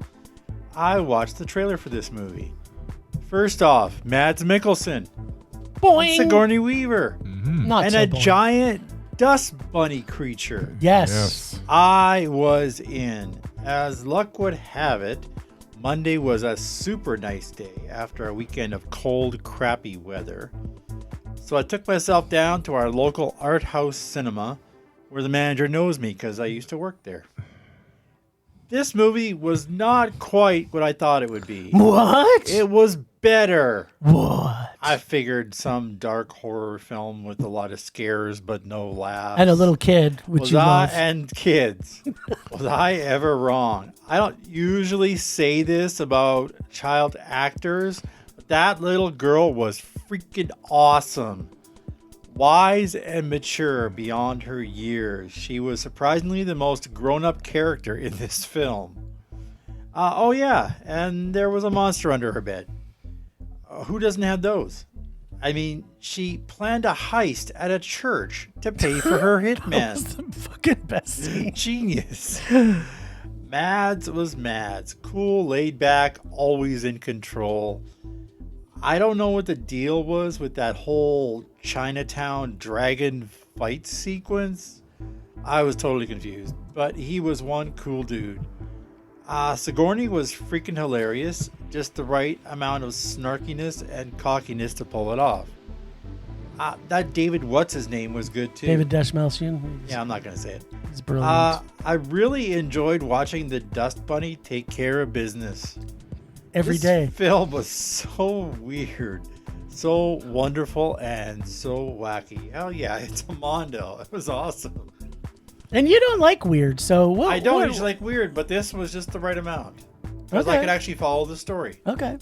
I watched the trailer for this movie. First off, Mads Mikkelsen. Boing. Sigourney Weaver. Not and so a boring. giant dust bunny creature. Yes. I was in. As luck would have it, Monday was a super nice day after a weekend of cold, crappy weather. So I took myself down to our local art house cinema, where the manager knows me because I used to work there. This movie was not quite what I thought it would be. What? It was better. What? I figured some dark horror film with a lot of scares but no laughs. And a little kid, which you love. And kids. Was I ever wrong? I don't usually say this about child actors, but that little girl was freaking awesome. Wise and mature beyond her years, she was surprisingly the most grown-up character in this film. Oh yeah, and there was a monster under her bed. Who doesn't have those? I mean, she planned a heist at a church to pay for her hitman. That was the fucking best scene. Genius. Mads was Mads. Cool, laid back, always in control. I don't know what the deal was with that whole Chinatown dragon fight sequence. I was totally confused, but he was one cool dude. Sigourney was freaking hilarious, just the right amount of snarkiness and cockiness to pull it off. That David what's-his-name was good too. David Dashmalchian. Yeah, I'm not going to say it. He's brilliant. I really enjoyed watching the Dust Bunny take care of business. Every day. This film was so weird, so wonderful, and so wacky. Hell yeah, it's a Mondo. It was awesome. And you don't like weird, so I don't usually like weird, but this was just the right amount. Because I could actually follow the story. Okay.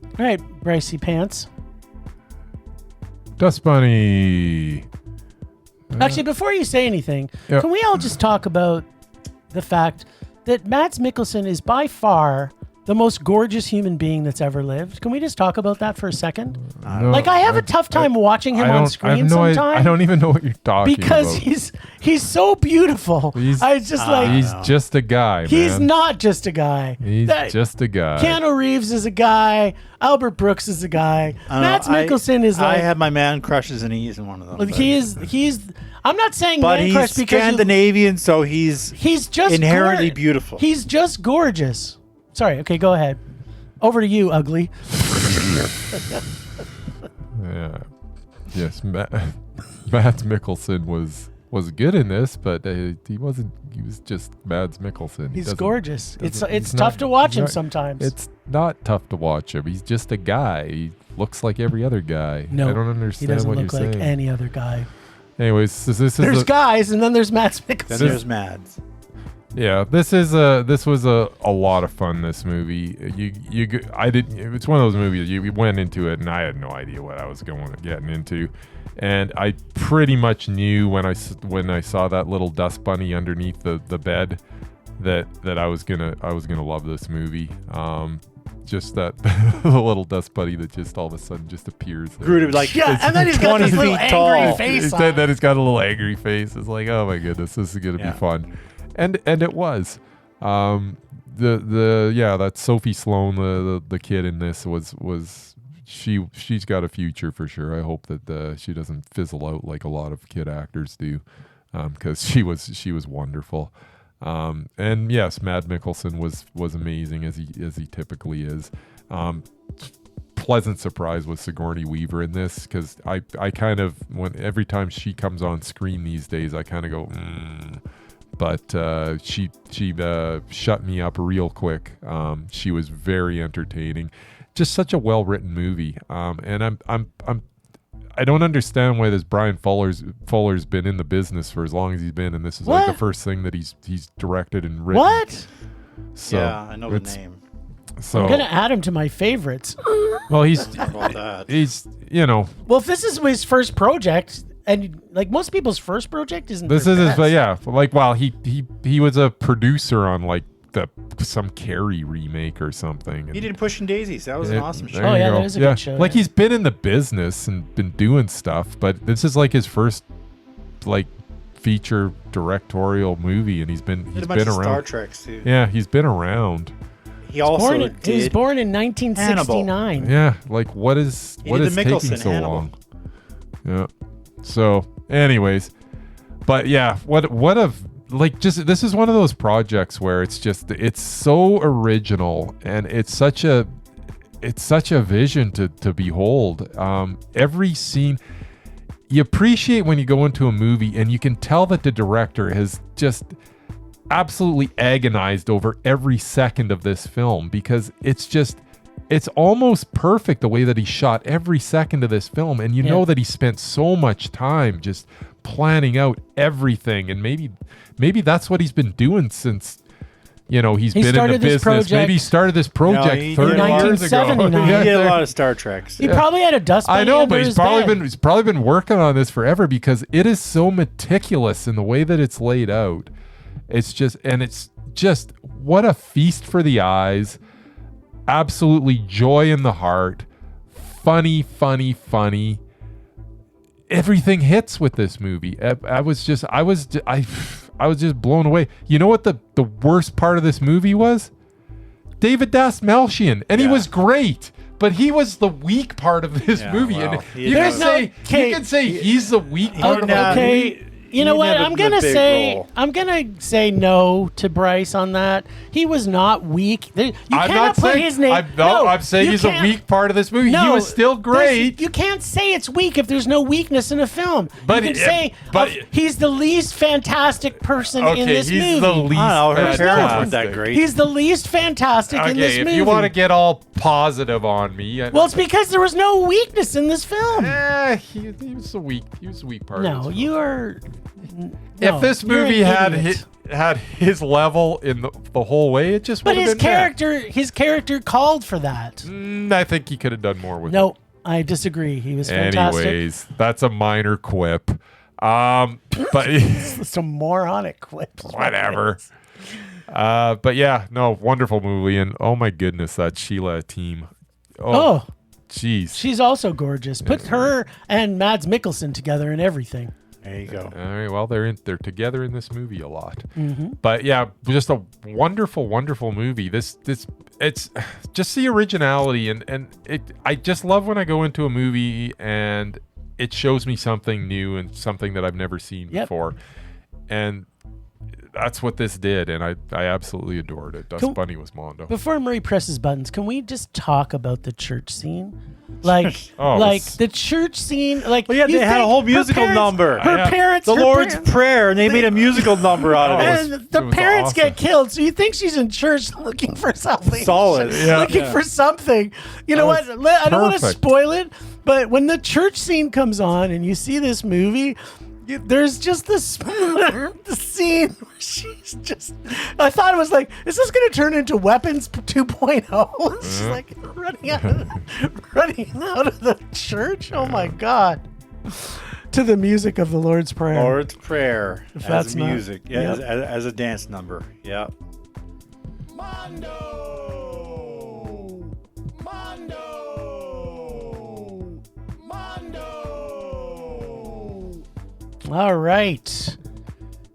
All right, Brycey Pants. Dust Bunny. Actually, before you say anything, can we all just talk about the fact that Mads Mikkelsen is by far the most gorgeous human being that's ever lived. Can we just talk about that for a second? No, Like, I have a tough time watching him on screen sometimes. I don't even know what you're talking because about. he's so beautiful. He's just a guy, He's man. not just a guy. He's just a guy. Keanu Reeves is a guy. Albert Brooks is a guy. Mads Mikkelsen is like... I have my man crushes, and he's one of them. Well, he's... I'm not saying but man crush he's because... Scandinavian, so he's just inherently beautiful. He's just gorgeous. Sorry, okay, go ahead. Over to you, ugly. Yeah. Yes, Mads Mikkelsen was good in this, but he wasn't. He was just Mads Mikkelsen. He's gorgeous. It's tough to watch him sometimes. It's not tough to watch him. He's just a guy. He looks like every other guy. No, I don't understand he doesn't what look you're like saying. any other guy. Anyways, there's guys, and then there's Mads Mikkelsen. Then there's Mads. Yeah, this was a lot of fun. This movie, it's one of those movies you went into it and I had no idea what I was getting into, and I pretty much knew when I saw that little dust bunny underneath the bed that I was gonna love this movie. Just that the little dust bunny that just all of a sudden just appears there. Grew to like and then he's got this little angry face. Then he's got a little angry face. It's like, oh my goodness, this is gonna be fun. And it was, that Sophie Sloane, the kid in this was she's got a future for sure. I hope that she doesn't fizzle out like a lot of kid actors do, because she was wonderful. And yes, Mads Mikkelsen was amazing as he typically is. Pleasant surprise was Sigourney Weaver in this, because I kind of every time she comes on screen these days I kind of go. But she shut me up real quick. She was very entertaining, just such a well-written movie. And I don't understand why this Brian Fuller's been in the business for as long as he's been, and this is like the first thing that he's directed and written. What? So yeah, I know the name. So I'm gonna add him to my favorites. Well, he's that. He's Well, if this is his first project. And like most people's first project isn't. This is his, but yeah, like he was a producer on like some Carrie remake or something. He did Pushing Daisies. That was an awesome show. Oh yeah, that is a good show. Like he's been in the business and been doing stuff, but this is like his first like feature directorial movie, and he's been around. Star Trek too. Yeah, he's been around. He also he was born in 1969. Hannibal. Yeah, like what is taking so long? Yeah. So, anyways, but yeah, this is one of those projects where it's so original and it's such a vision to behold. Every scene you appreciate when you go into a movie and you can tell that the director has just absolutely agonized over every second of this film, because it's almost perfect the way that he shot every second of this film. And you know that he spent so much time just planning out everything. And maybe that's what he's been doing since, he's been in the business. Maybe he started this project 30 years ago. He did a lot of Star Treks. He probably had a dust bunny. I know, but he's probably been working on this forever, because it is so meticulous in the way that it's laid out. It's just what a feast for the eyes. Absolutely joy in the heart. Funny. Everything hits with this movie. I was just blown away. You know what the worst part of this movie was? David Dastmalchian, and he was great, but he was the weak part of this movie. Well, and you can say he's the weak part of the movie. You know what? I'm gonna say no to Bryce on that. He was not weak. You cannot put his name. I'm saying he's a weak part of this movie. He was still great. You can't say it's weak if there's no weakness in a film. But you can say he's the least fantastic person in this movie. He's the least fantastic. That great. He's the least fantastic in this movie. If you want to get all positive on me, well, it's because there was no weakness in this film. He was a weak part. No, of this you are. If this movie had his level in the whole way, it just would have been his character called for that. I think he could have done more with it. No, I disagree. He was fantastic. Anyways, that's a minor quip. But some moronic quips. Whatever. But yeah, no, wonderful movie. And oh my goodness, that Sheila team. Oh, jeez. she's also gorgeous. Put her and Mads Mikkelsen together in everything. There you go. All right, well, they're together in this movie a lot. Mm-hmm. But yeah, just a wonderful, wonderful movie. It's just the originality and I just love when I go into a movie and it shows me something new and something that I've never seen before. And that's what this did, and I absolutely adored it. Dust Bunny was Mondo. Before Murray presses buttons, can we just talk about the church scene? Like, the church scene. Like, well, yeah, they had a whole musical number. Her parents, the Lord's Prayer, and they made a musical number out of it. And the parents get killed, so you think she's in church looking for something solid, looking for something. You know what? I don't want to spoil it, but when the church scene comes on and you see this movie. There's just this the scene where she's just. I thought it was like, is this going to turn into Weapons 2.0? She's like running out of the church. Oh my God! To the music of the Lord's Prayer. Lord's Prayer if as that's music, not, as a dance number. Yeah. Mondo. All right.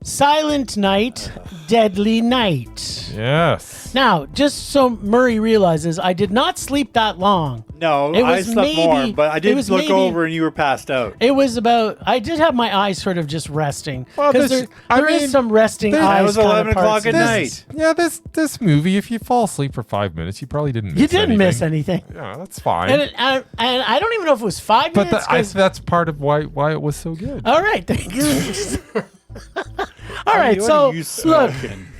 Silent Night, Deadly Night. Yes. Now, just so Murray realizes, I did not sleep that long. No, I slept more, but I did look over and you were passed out. It was about, I did have my eyes sort of just resting. Well, because there is some resting eyes. It was 11 o'clock at night. Yeah, this movie, if you fall asleep for 5 minutes, you probably didn't miss anything. You didn't miss anything. Yeah, that's fine. And I don't even know if it was 5 minutes. But that's part of why it was so good. All right, thank you. All right, so look,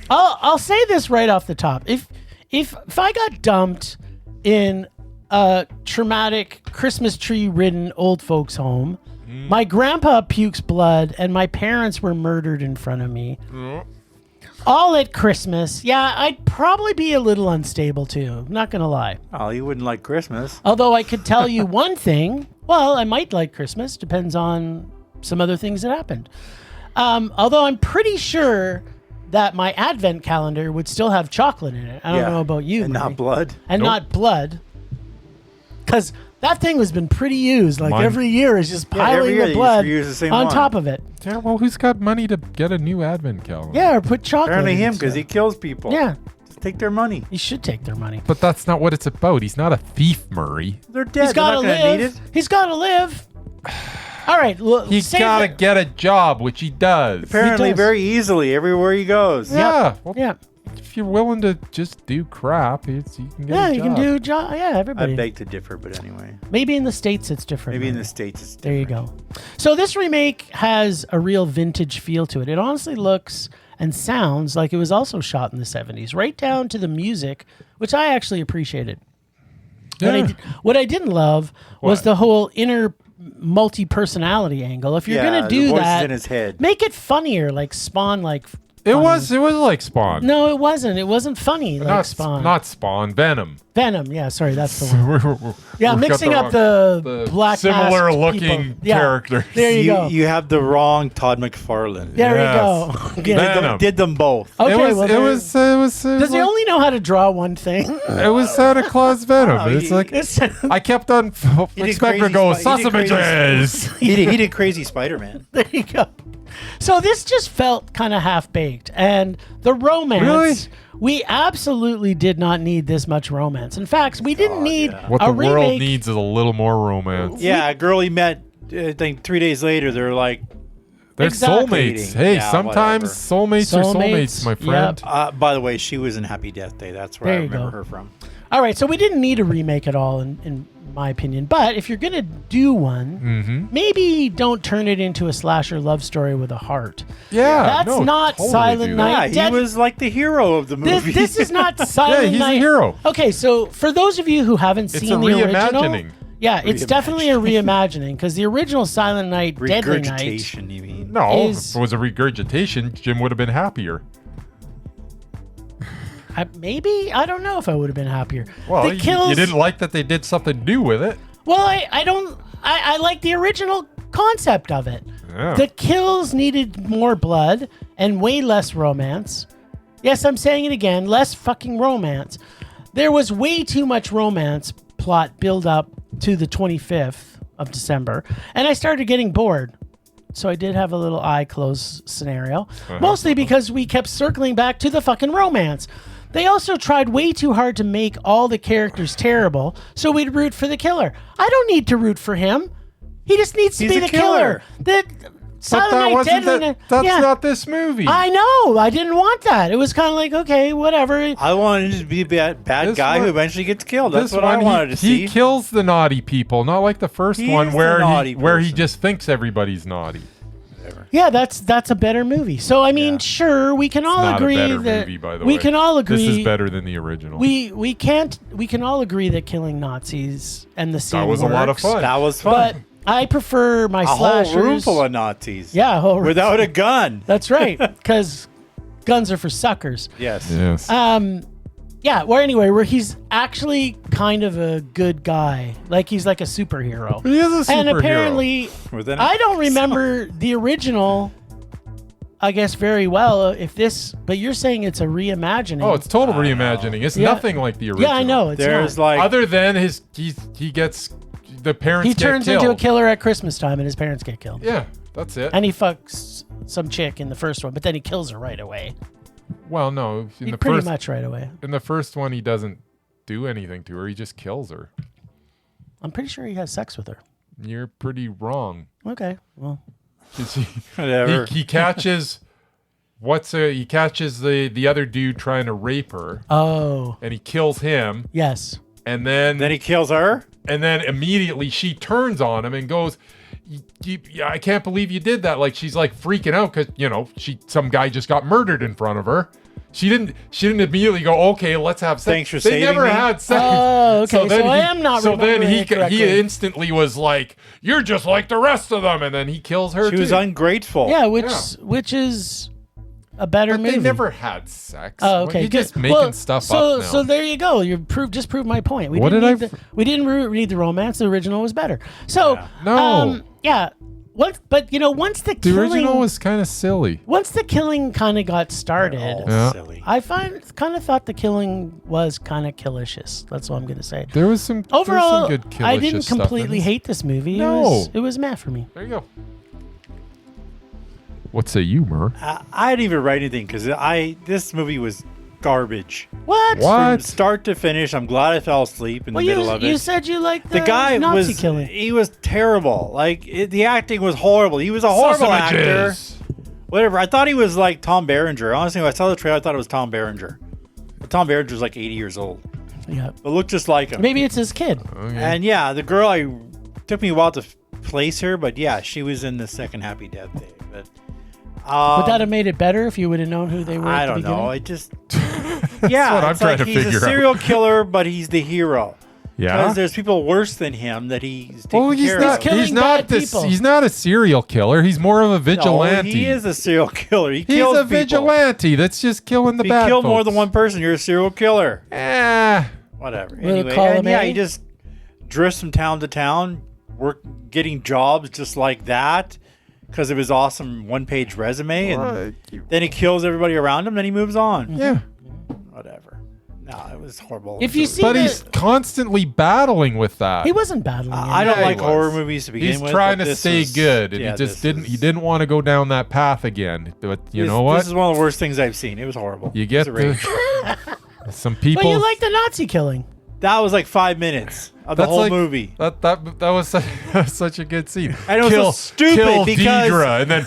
I'll say this right off the top. If I got dumped in a traumatic Christmas tree ridden old folks home, my grandpa pukes blood, and my parents were murdered in front of me, all at Christmas, I'd probably be a little unstable too. I'm not gonna lie. Oh, you wouldn't like Christmas. Although I could tell you one thing. Well, I might like Christmas. Depends on some other things that happened. Although I'm pretty sure that my advent calendar would still have chocolate in it. I don't know about you, and Murray. not blood. And not blood. Because that thing has been pretty used. Like every year is just piling the blood on top of it. Yeah, well, who's got money to get a new advent calendar? Yeah, or put chocolate Apparently in him, because he kills people. Yeah. Just take their money. He should take their money. But that's not what it's about. He's not a thief, Murray. They're dead. He's got to Need live. it. He's got to live. All right. He's got to get a job, which he does. Apparently very easily everywhere he goes. Yeah. Well, Yeah. if you're willing to just do crap, you can get a job. You can do job. Yeah, everybody. I beg to differ, but anyway. Maybe in the States it's different. Maybe in the States it's different. There you go. So this remake has a real vintage feel to it. It honestly looks and sounds like it was also shot in the 70s, right down to the music, which I actually appreciated. Yeah. What I didn't love was the whole inner multi-personality angle. If you're going to do the voices that, in his head. make it funnier, like Spawn, like It was like Spawn. No, it wasn't. It wasn't funny like Spawn. Not Spawn, Venom. Venom, yeah, sorry, that's the one. Yeah, We've mixing got up the black similar masked looking people. Yeah, characters. there you go. You have the wrong Todd McFarlane. There Yes. we go. Venom. Did them both. Okay, it was does he only know how to draw one thing? It was Santa Claus Venom. Oh, It's like It's- I kept on expecting to go sausages. He did Crazy Spider-Man. There you go. So this just felt kind of half-baked. And the romance, Really? we absolutely did not need this much romance. In fact, we didn't need What a the remake. world needs is a little more romance. Yeah, a girl he met, I think 3 days later, they're like, They're Exactly. soulmates. Hey, Yeah, sometimes whatever. soulmates are soulmates, my friend. by the way, she was in Happy Death Day. That's where There I you remember go. her from. All right, so we didn't need a remake at all, in my opinion. But if you're going to do one, maybe don't turn it into a slasher love story with a heart. Yeah, That's not totally Silent do Night. that. Yeah, he was like the hero of the movie. This is not Silent Yeah, he's Night. a hero. Okay, so for those of you who haven't It's seen a the original, reimagining. yeah, it's definitely a reimagining because the original Silent Night, Deadly Night. Regurgitation, you mean? No, is- if it was a regurgitation, Jim would have been happier. Maybe I don't know if I would have been happier. Well, the kills, you didn't like that they did something new with it. Well, I don't. I like the original concept of it. Yeah. The kills needed more blood and way less romance. Yes, I'm saying it again. Less fucking romance. There was way too much romance plot build up to the 25th of December, and I started getting bored. So I did have a little eye close scenario, mostly because we kept circling back to the fucking romance. They also tried way too hard to make all the characters terrible, so we'd root for the killer. I don't need to root for him. He just needs to He's be a the killer. But that wasn't that's not this movie. I know. I didn't want that. It was kind of like, okay, whatever. I wanted him to be a bad This guy one- who eventually gets killed. That's This what I one, wanted to see. He kills the naughty people, not like the first He one is the where naughty he person. just thinks everybody's naughty. Yeah, that's a better movie. So I mean, sure, we can all Not agree a better that movie, by the we way. can all agree This is better than the original. We can all agree that killing Nazis and the scene that was a lot of works, fun. That was fun. But I prefer my a slashers. whole room full of Nazis. Yeah, a whole room. Without a gun. That's right, because guns are for suckers. Yes. Yes. Yeah. Well, anyway, where he's actually kind of a good guy, like he's like a superhero. He is a And superhero. apparently, Within I don't remember the original. I guess very well. But you're saying it's a reimagining. Oh, it's total reimagining. It's Yeah. nothing like the original. yeah, I know. It's There's not. like Other than he gets the parents. He get turns killed. into a killer at Christmas time, and his parents get killed. Yeah, that's it. And he fucks some chick in the first one, but then he kills her right away. Well, no, in the Pretty first much right away. in the first one, he doesn't do anything to her. He just kills her. I'm pretty sure he has sex with her. You're pretty wrong. Okay, well, whatever. He catches he catches the other dude trying to rape her, oh and he kills him, yes, and then Then he kills her. and then immediately she turns on him and goes, I can't believe you did that. Like, she's like freaking out because some guy just got murdered in front of her. She didn't immediately go, okay, let's have sex. Thanks for They saving never me. had sex. Oh, okay, so I am not So then remembering it he correctly. instantly was like, you're just like the rest of them, and then he kills her. She was too. ungrateful. yeah, which is a better But movie. they never had sex. Oh, okay. You're good. just making stuff up now. So there you go. You just proved my point. We What didn't did need we didn't read the romance. The original was better. So No. yeah. Once the The killing original was kind of silly. once the killing kind of got started, All Yeah. silly. I thought the killing was kind of killicious. That's what I'm gonna say. There was some Overall, there was some good I didn't killicious stuff in completely it. hate this movie. No. It was meh for me. There you go. What say you, Mur? I didn't even write anything because this movie was garbage. What? From What? start to finish. I'm glad I fell asleep in Well, the middle of it. you said you liked The guy Nazi was killing. he was terrible. Like the acting was horrible. He was a horrible actor. Sausages. Whatever. I thought he was like Tom Berenger. Honestly, when I saw the trailer, I thought it was Tom Berenger. But Tom Berenger's like 80 years old, Yeah. but looked just like him. Maybe it's his kid. Okay. And yeah, the girl took me a while to place her, but yeah, she was in the second Happy Death Day. But Would that have made it better if you would have known who they were? I at the don't know. beginning? I just yeah, what I'm it's trying like to he's figure a out. serial killer, but he's the hero. Yeah. Because there's people worse than him that he's taking Well, he's care not. of. killing He's not bad this. people. He's not a serial killer. He's more of a No, vigilante. he is a serial killer. He He's kills a people. vigilante that's just killing the If you bad kill more folks. than one person, you're a serial killer. Whatever. We'll Anyway, call and him yeah, A. he just drifts from town to town, getting jobs just like that because of his awesome one-page resume, and then he kills everybody around him. Then he moves on. Yeah. Whatever. No, it was horrible. If you see But the- he's constantly battling with that. he wasn't battling. I it. don't Yeah, like he horror was. movies to begin He's with. trying but to this stay was- good, and yeah, he just this didn't. is- He didn't want to go down that path again. But you know what? This is one of the worst things I've seen. It was horrible. You It get was a rage. some But people. you like the Nazi killing. That was like 5 minutes of the That's whole like- movie. That was such a good scene. And it was so stupid kill because- Deidre, and then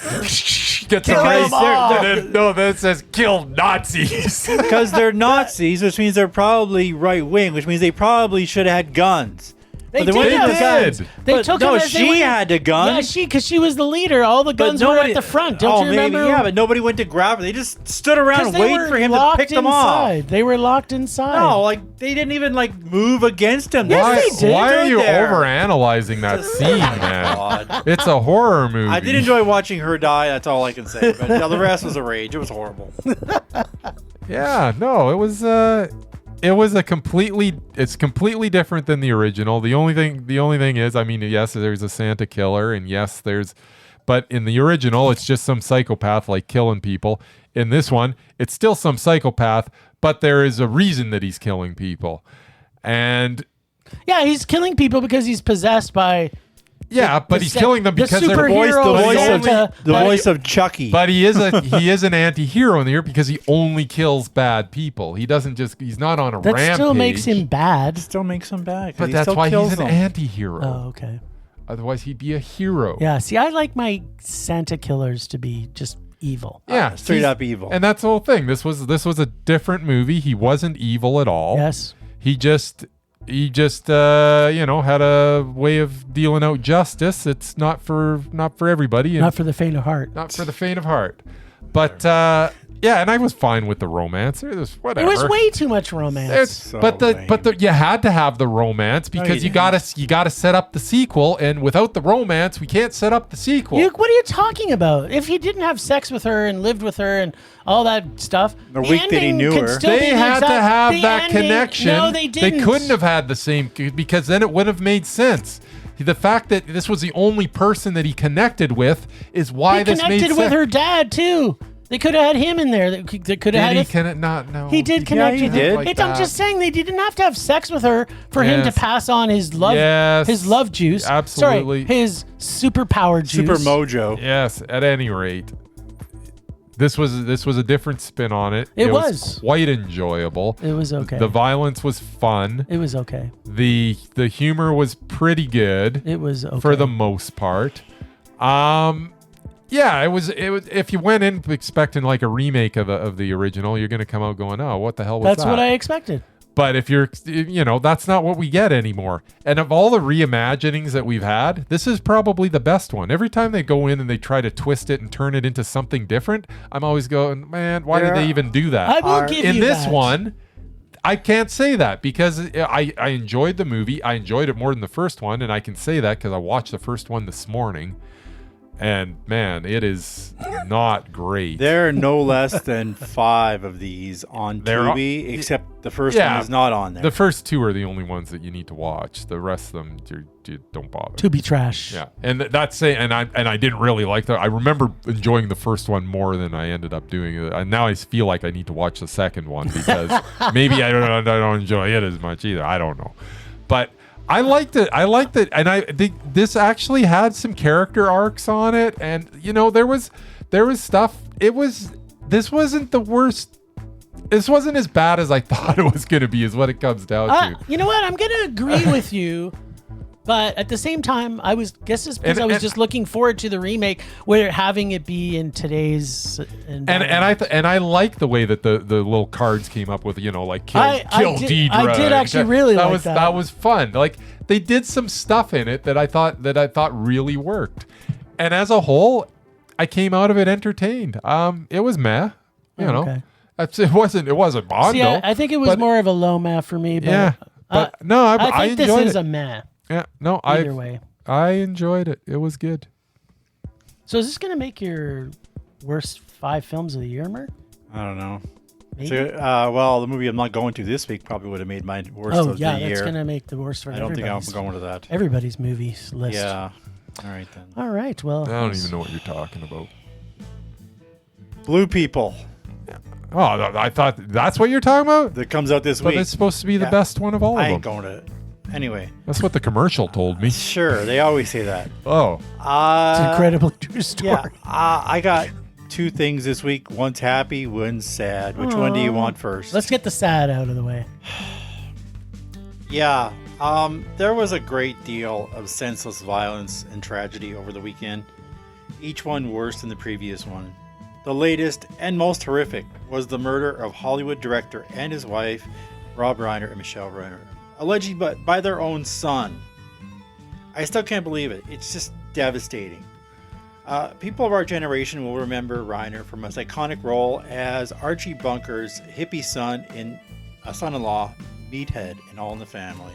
gets Kill erased. them all. And then that says kill Nazis. Because they're Nazis, which means they're probably right wing, which means they probably should have had guns. They But went did to the have guns. did. They But took no, him as they she went- had the gun. Yeah, because she was the leader. All the guns were at the front. Don't you remember? Yeah, but nobody went to grab her. They just stood around 'Cause and they waited were for him to locked pick them off. inside. They were locked inside. No, like they didn't even like move against him. Yes, They they just did. Why are stood you there. overanalyzing that scene, man? God. It's a horror movie. I did enjoy watching her die. That's all I can say. But the rest was a rage. It was horrible. Yeah, no, it was a completely different than the original. The only thing is, I mean, yes, there's a Santa killer, and yes, but in the original, it's just some psychopath like killing people. In this one, it's still some psychopath, but there is a reason that he's killing people. And yeah, he's killing people because he's possessed by. But he's killing them because they're the voice of Chucky. But he is an anti-hero in the year because he only kills bad people. He's not on a rampage. That still makes him bad. Still makes him bad. But that's why he's an anti-hero. Oh, okay. Otherwise, he'd be a hero. Yeah. See, I like my Santa killers to be just evil. Yeah, straight up evil. And that's the whole thing. This was a different movie. He wasn't evil at all. Yes. He just had a way of dealing out justice. It's not for everybody. Not for the faint of heart. Not for the faint of heart. But and I was fine with the romance. It was whatever. It was way too much romance. But you had to have the romance because you gotta set up the sequel, and without the romance, we can't set up the sequel. What are you talking about? If he didn't have sex with her and lived with her and all that stuff, the week that he knew her, they had to have that connection. No, they didn't. They couldn't have had the same because then it would have made sense. The fact that this was the only person that he connected with is why this made sense. He connected with her dad too. They could have had him in there. They could have had. No. He did connect with her. Like I'm just saying they didn't have to have sex with her for him to pass on his love, his love juice. Absolutely. Sorry, his superpower juice. Super mojo. Yes. At any rate, this was a different spin on it. It was quite enjoyable. It was okay. The violence was fun. It was okay. The humor was pretty good. It was okay for the most part. Yeah, it was. If you went in expecting like a remake of the original, you're going to come out going, "Oh, what the hell was that?" That's what I expected. But if you're, that's not what we get anymore. And of all the reimaginings that we've had, this is probably the best one. Every time they go in and they try to twist it and turn it into something different, I'm always going, man, why did they even do that? I will give you in this that. one, I can't say that because I enjoyed the movie. I enjoyed it more than the first one, and I can say that because I watched the first one this morning. And man, it is not great. There are no less than 5 of these on Tubi, except the first one is not on there. The first 2 are the only ones that you need to watch. The rest of them, you don't bother. Tubi trash. Yeah, and that's it. And I didn't really like that. I remember enjoying the first one more than I ended up doing it. And now I feel like I need to watch the second one because maybe I don't enjoy it as much either. I don't know, but. I liked it, and I think this actually had some character arcs on it, and there was stuff. This wasn't the worst. This wasn't as bad as I thought it was going to be, is what it comes down to. You know what? I'm going to agree with you. But at the same time, I was just looking forward to the remake, where having it be in today's and I like the way that the little cards came up with kill Deidre. I did actually really like that. That was fun. Like they did some stuff in it that I thought really worked. And as a whole, I came out of it entertained. It was meh, okay. It wasn't Bond. See, I think it was more of a low meh for me. But, yeah, but no, I think enjoyed this is it. a meh. Yeah, no, Either way. I enjoyed it. It was good. So is this going to make your worst 5 films of the year, Murk? I don't know. Maybe? So, the movie I'm not going to this week probably would have made my worst of the year. Oh, yeah, that's going to make the worst for everybody. I don't think I'm going to that. Everybody's movies list. Yeah. All right, then. All right, well. I don't even know what you're talking about. Blue People. Oh, I thought that's what you're talking about? That comes out this week. But it's supposed to be the best one of all of them. I ain't going to it. Anyway. That's what the commercial told me. Sure, they always say that. Oh. It's incredibly true story. Yeah, I got 2 things this week. One's happy, one's sad. Which one do you want first? Let's get the sad out of the way. Yeah, there was a great deal of senseless violence and tragedy over the weekend, each one worse than the previous one. The latest and most horrific was the murder of Hollywood director and his wife, Rob Reiner and Michelle Reiner, alleged by their own son. I still can't believe it. It's just devastating. People of our generation will remember Reiner from his iconic role as Archie Bunker's hippie son-in-law, Meathead in All in the Family.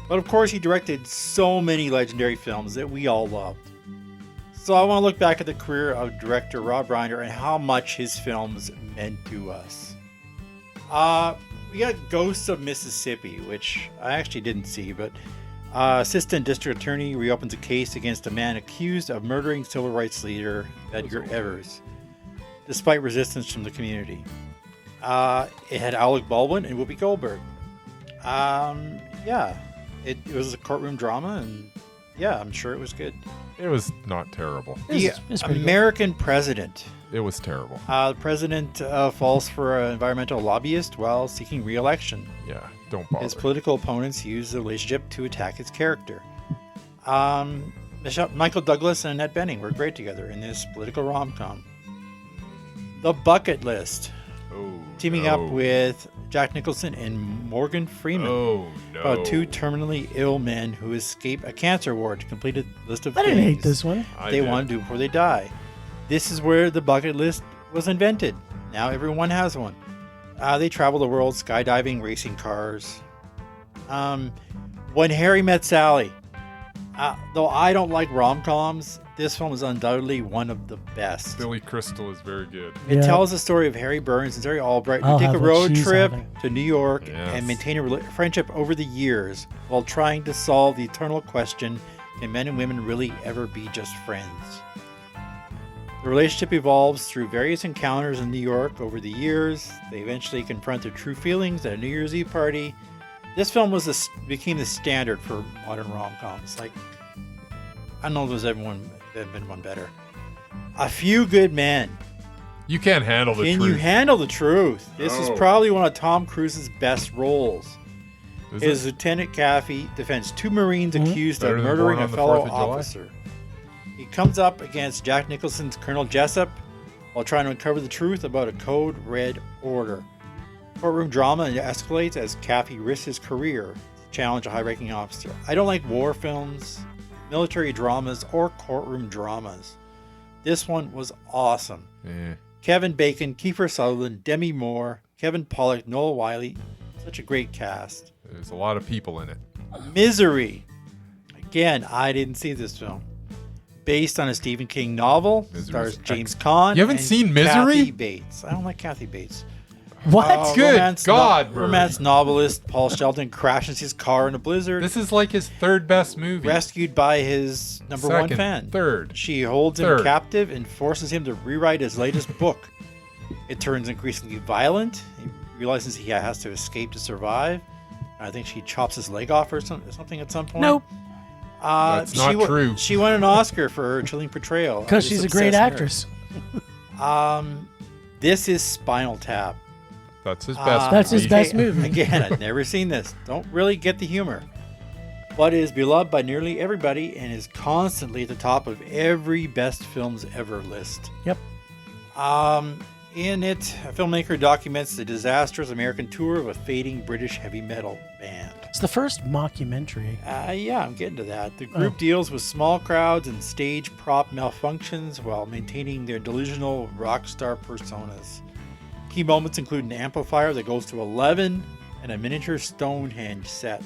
But of course, he directed so many legendary films that we all loved. So I want to look back at the career of director Rob Reiner and how much his films meant to us. We got Ghosts of Mississippi, which I actually didn't see, but Assistant District Attorney reopens a case against a man accused of murdering civil rights leader Medgar Evers. despite resistance from the community. It had Alec Baldwin and Whoopi Goldberg. Yeah, it was a courtroom drama, and yeah, I'm sure it was good. It was not terrible. The American president. It was terrible. The president falls for an environmental lobbyist while seeking re-election. Yeah, don't bother. His political opponents use the relationship to attack his character. Michael Douglas and Annette Bening were great together in this political rom-com. The Bucket List. Teaming up with Jack Nicholson and Morgan Freeman. Oh, no. About two terminally ill men who escape a cancer ward to complete a list of I things didn't hate this one. they want to do before they die. This is where the bucket list was invented. Now everyone has one. They travel the world skydiving, racing cars. When Harry Met Sally. Though I don't like rom-coms, this film is undoubtedly one of the best. Billy Crystal is very good. It tells the story of Harry Burns and Terry Albright who take a road trip to New York and maintain a friendship over the years while trying to solve the eternal question, can men and women really ever be just friends? The relationship evolves through various encounters in New York over the years. They eventually confront their true feelings at a New Year's Eve party. This film became the standard for modern rom-coms. Like, I don't know if there's been one better. A Few Good Men. You can't handle the truth. Can you handle the truth? This is No. probably one of Tom Cruise's best roles. Is His it? Lieutenant Caffey defends two Marines accused Better of than murdering Born a on the fellow 4th of July? officer. He comes up against Jack Nicholson's Colonel Jessup while trying to uncover the truth about a code red order. Courtroom drama escalates as Caffey risks his career to challenge a high-ranking officer. I don't like war films, military dramas, or courtroom dramas. This one was awesome. Kevin Bacon, Kiefer Sutherland, Demi Moore, Kevin Pollak, Noel Wiley. Such a great cast. There's a lot of people in it. Misery. Again, I didn't see this film. Based on a Stephen King novel. Misery's Stars James Caan. You haven't and seen Misery? Kathy Bates. I don't like Kathy Bates. What? Good Romance God, Murray. romance novelist Paul Sheldon crashes his car in a blizzard. This is like his third best movie. Rescued by his number one Second, fan. third. She holds him Third. captive and forces him to rewrite his latest book. It turns increasingly violent. He realizes he has to escape to survive. I think she chops his leg off or something at some point. Nope. That's not true. She won an Oscar for her chilling portrayal. Because of she's this a great obsessed actress. nurse. This is Spinal Tap. That's his best That's movie. his best movie. Again, I've never seen this. Don't really get the humor. But is beloved by nearly everybody and is constantly at the top of every best films ever list. Yep. In it, a filmmaker documents the disastrous American tour of a fading British heavy metal band. It's the first mockumentary. Yeah, I'm getting to that. The group deals with small crowds and stage prop malfunctions while maintaining their delusional rock star personas. Key moments include an amplifier that goes to 11 and a miniature Stonehenge set.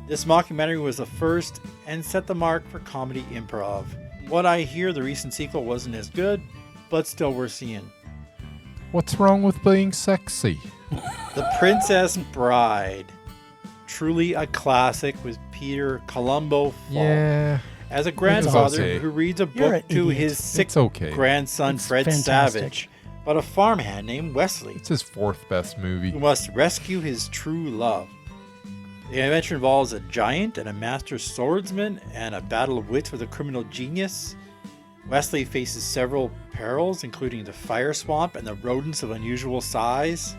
This mockumentary was the first and set the mark for comedy improv. What I hear, the recent sequel wasn't as good, but still worth seeing. What's wrong with being sexy? The Princess Bride. Truly a classic with Peter Columbo Fall. Yeah. As a grandfather okay. who reads a You're book an to idiot. his sick It's okay. grandson It's Fred fantastic. Savage, but a farmhand named Wesley, It's his fourth best movie. who must rescue his true love. The adventure involves a giant and a master swordsman and a battle of wits with a criminal genius. Wesley faces several perils, including the fire swamp and the rodents of unusual size.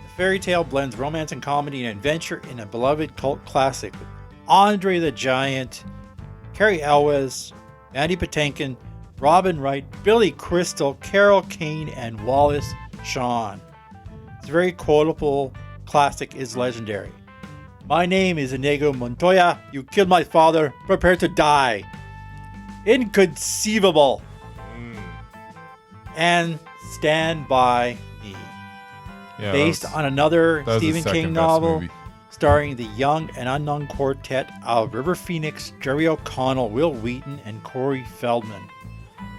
The fairy tale blends romance and comedy and adventure in a beloved cult classic with Andre the Giant, Cary Elwes, Mandy Patinkin, Robin Wright, Billy Crystal, Carol Kane, and Wallace Shawn. It's a very quotable classic, is legendary. My name is Inigo Montoya. You killed my father. Prepare to die. Inconceivable. And Stand By Me. Yeah, Based on another that was his Stephen second King best novel movie. starring the young and unknown quartet of River Phoenix, Jerry O'Connell, Will Wheaton, and Corey Feldman.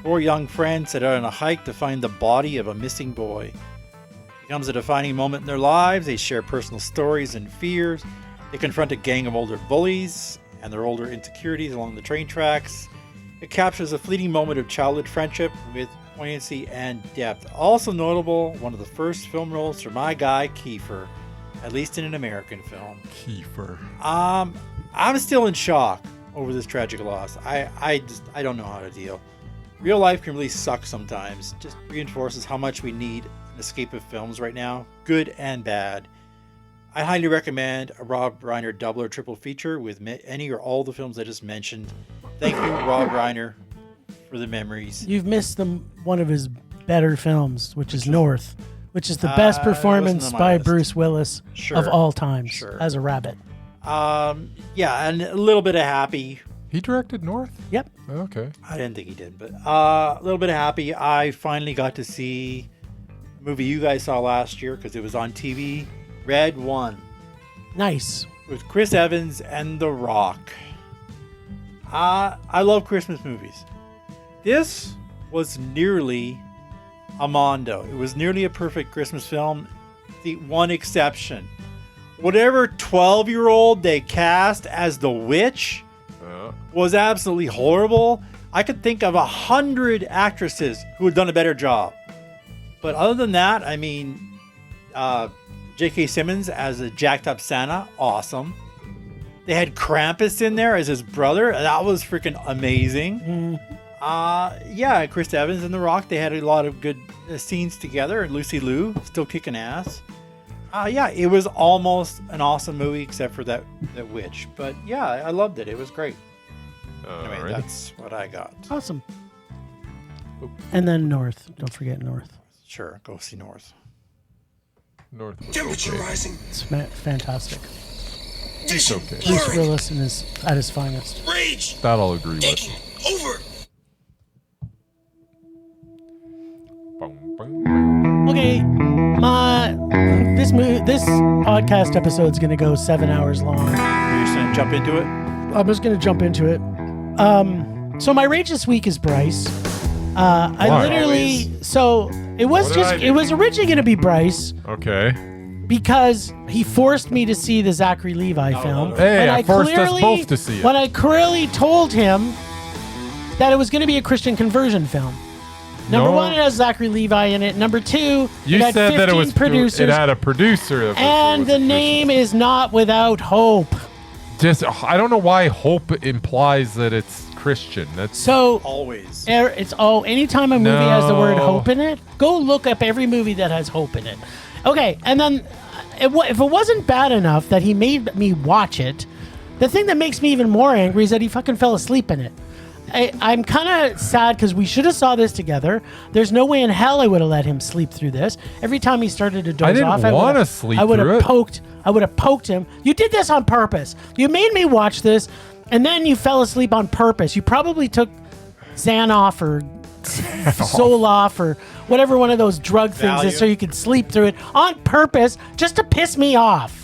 Four young friends set out on a hike to find the body of a missing boy. It becomes a defining moment in their lives. They share personal stories and fears. They confront a gang of older bullies and their older insecurities along the train tracks. It captures a fleeting moment of childhood friendship with poignancy, and depth. Also notable, one of the first film roles for my guy Kiefer, at least in an American film. Kiefer. I'm still in shock over this tragic loss. I don't know how to deal. Real life can really suck sometimes. Just reinforces how much we need an escape of films right now, good and bad. I highly recommend a Rob Reiner double or triple feature with any or all the films I just mentioned. Thank you, Rob Reiner, for the memories. You've missed one of his better films, which is North, which is the best performance by Bruce Willis of all times as a rabbit. Yeah, and a little bit of Happy. He directed North? Yep. Okay. I didn't think he did, but a little bit of Happy. I finally got to see a movie you guys saw last year because it was on TV, Red One. Nice. With Chris Evans and The Rock. I love Christmas movies. This was nearly a Mondo. It was nearly a perfect Christmas film. The one exception. Whatever 12-year-old they cast as the witch was absolutely horrible. I could think of 100 actresses who had done a better job. But other than that, I mean, J.K. Simmons as a jacked up Santa, awesome. They had Krampus in there as his brother. That was freaking amazing. Yeah, Chris Evans and The Rock, they had a lot of good scenes together. And Lucy Liu, still kicking ass. Yeah, it was almost an awesome movie except for that witch. But yeah, I loved it. It was great. Anyway, that's what I got. Awesome. And then North. Don't forget North. Sure, go see North. North. Temperature rising. It's fantastic. Vision okay. Bruce blurring. Willis at his finest. Rage That I'll agree with. taking over. Boom, boom, boom. Okay, this podcast episode is going to go 7 hours long. You're just going to jump into it? I'm just going to jump into it. So my rage this week is Bryce. I Why? literally it was What did I do? originally going to be Bryce Okay. because he forced me to see the Zachery Levi film. Hey, And I forced us both to see it. When I clearly told him that it was going to be a Christian conversion film. Number No. one, it has Zachery Levi in it. Number two, You it had said 15 that it was producers. It had a producer. That And was the name is Not Without Hope. Just I don't know why hope implies that it's Christian. That's So Always. anytime a movie has the word No. hope in it, go look up every movie that has hope in it. Okay, and then if it wasn't bad enough that he made me watch it, the thing that makes me even more angry is that he fucking fell asleep in it. I'm kind of sad because we should have saw this together. There's no way in hell I would have let him sleep through this. Every time he started to doze I didn't off, wanna sleep I would through have it. poked. I would have poked him. You did this on purpose. You made me watch this, and then you fell asleep on purpose. You probably took Xanoff or Zoloft or whatever one of those drug things is, Valium. so you could sleep through it on purpose, just to piss me off.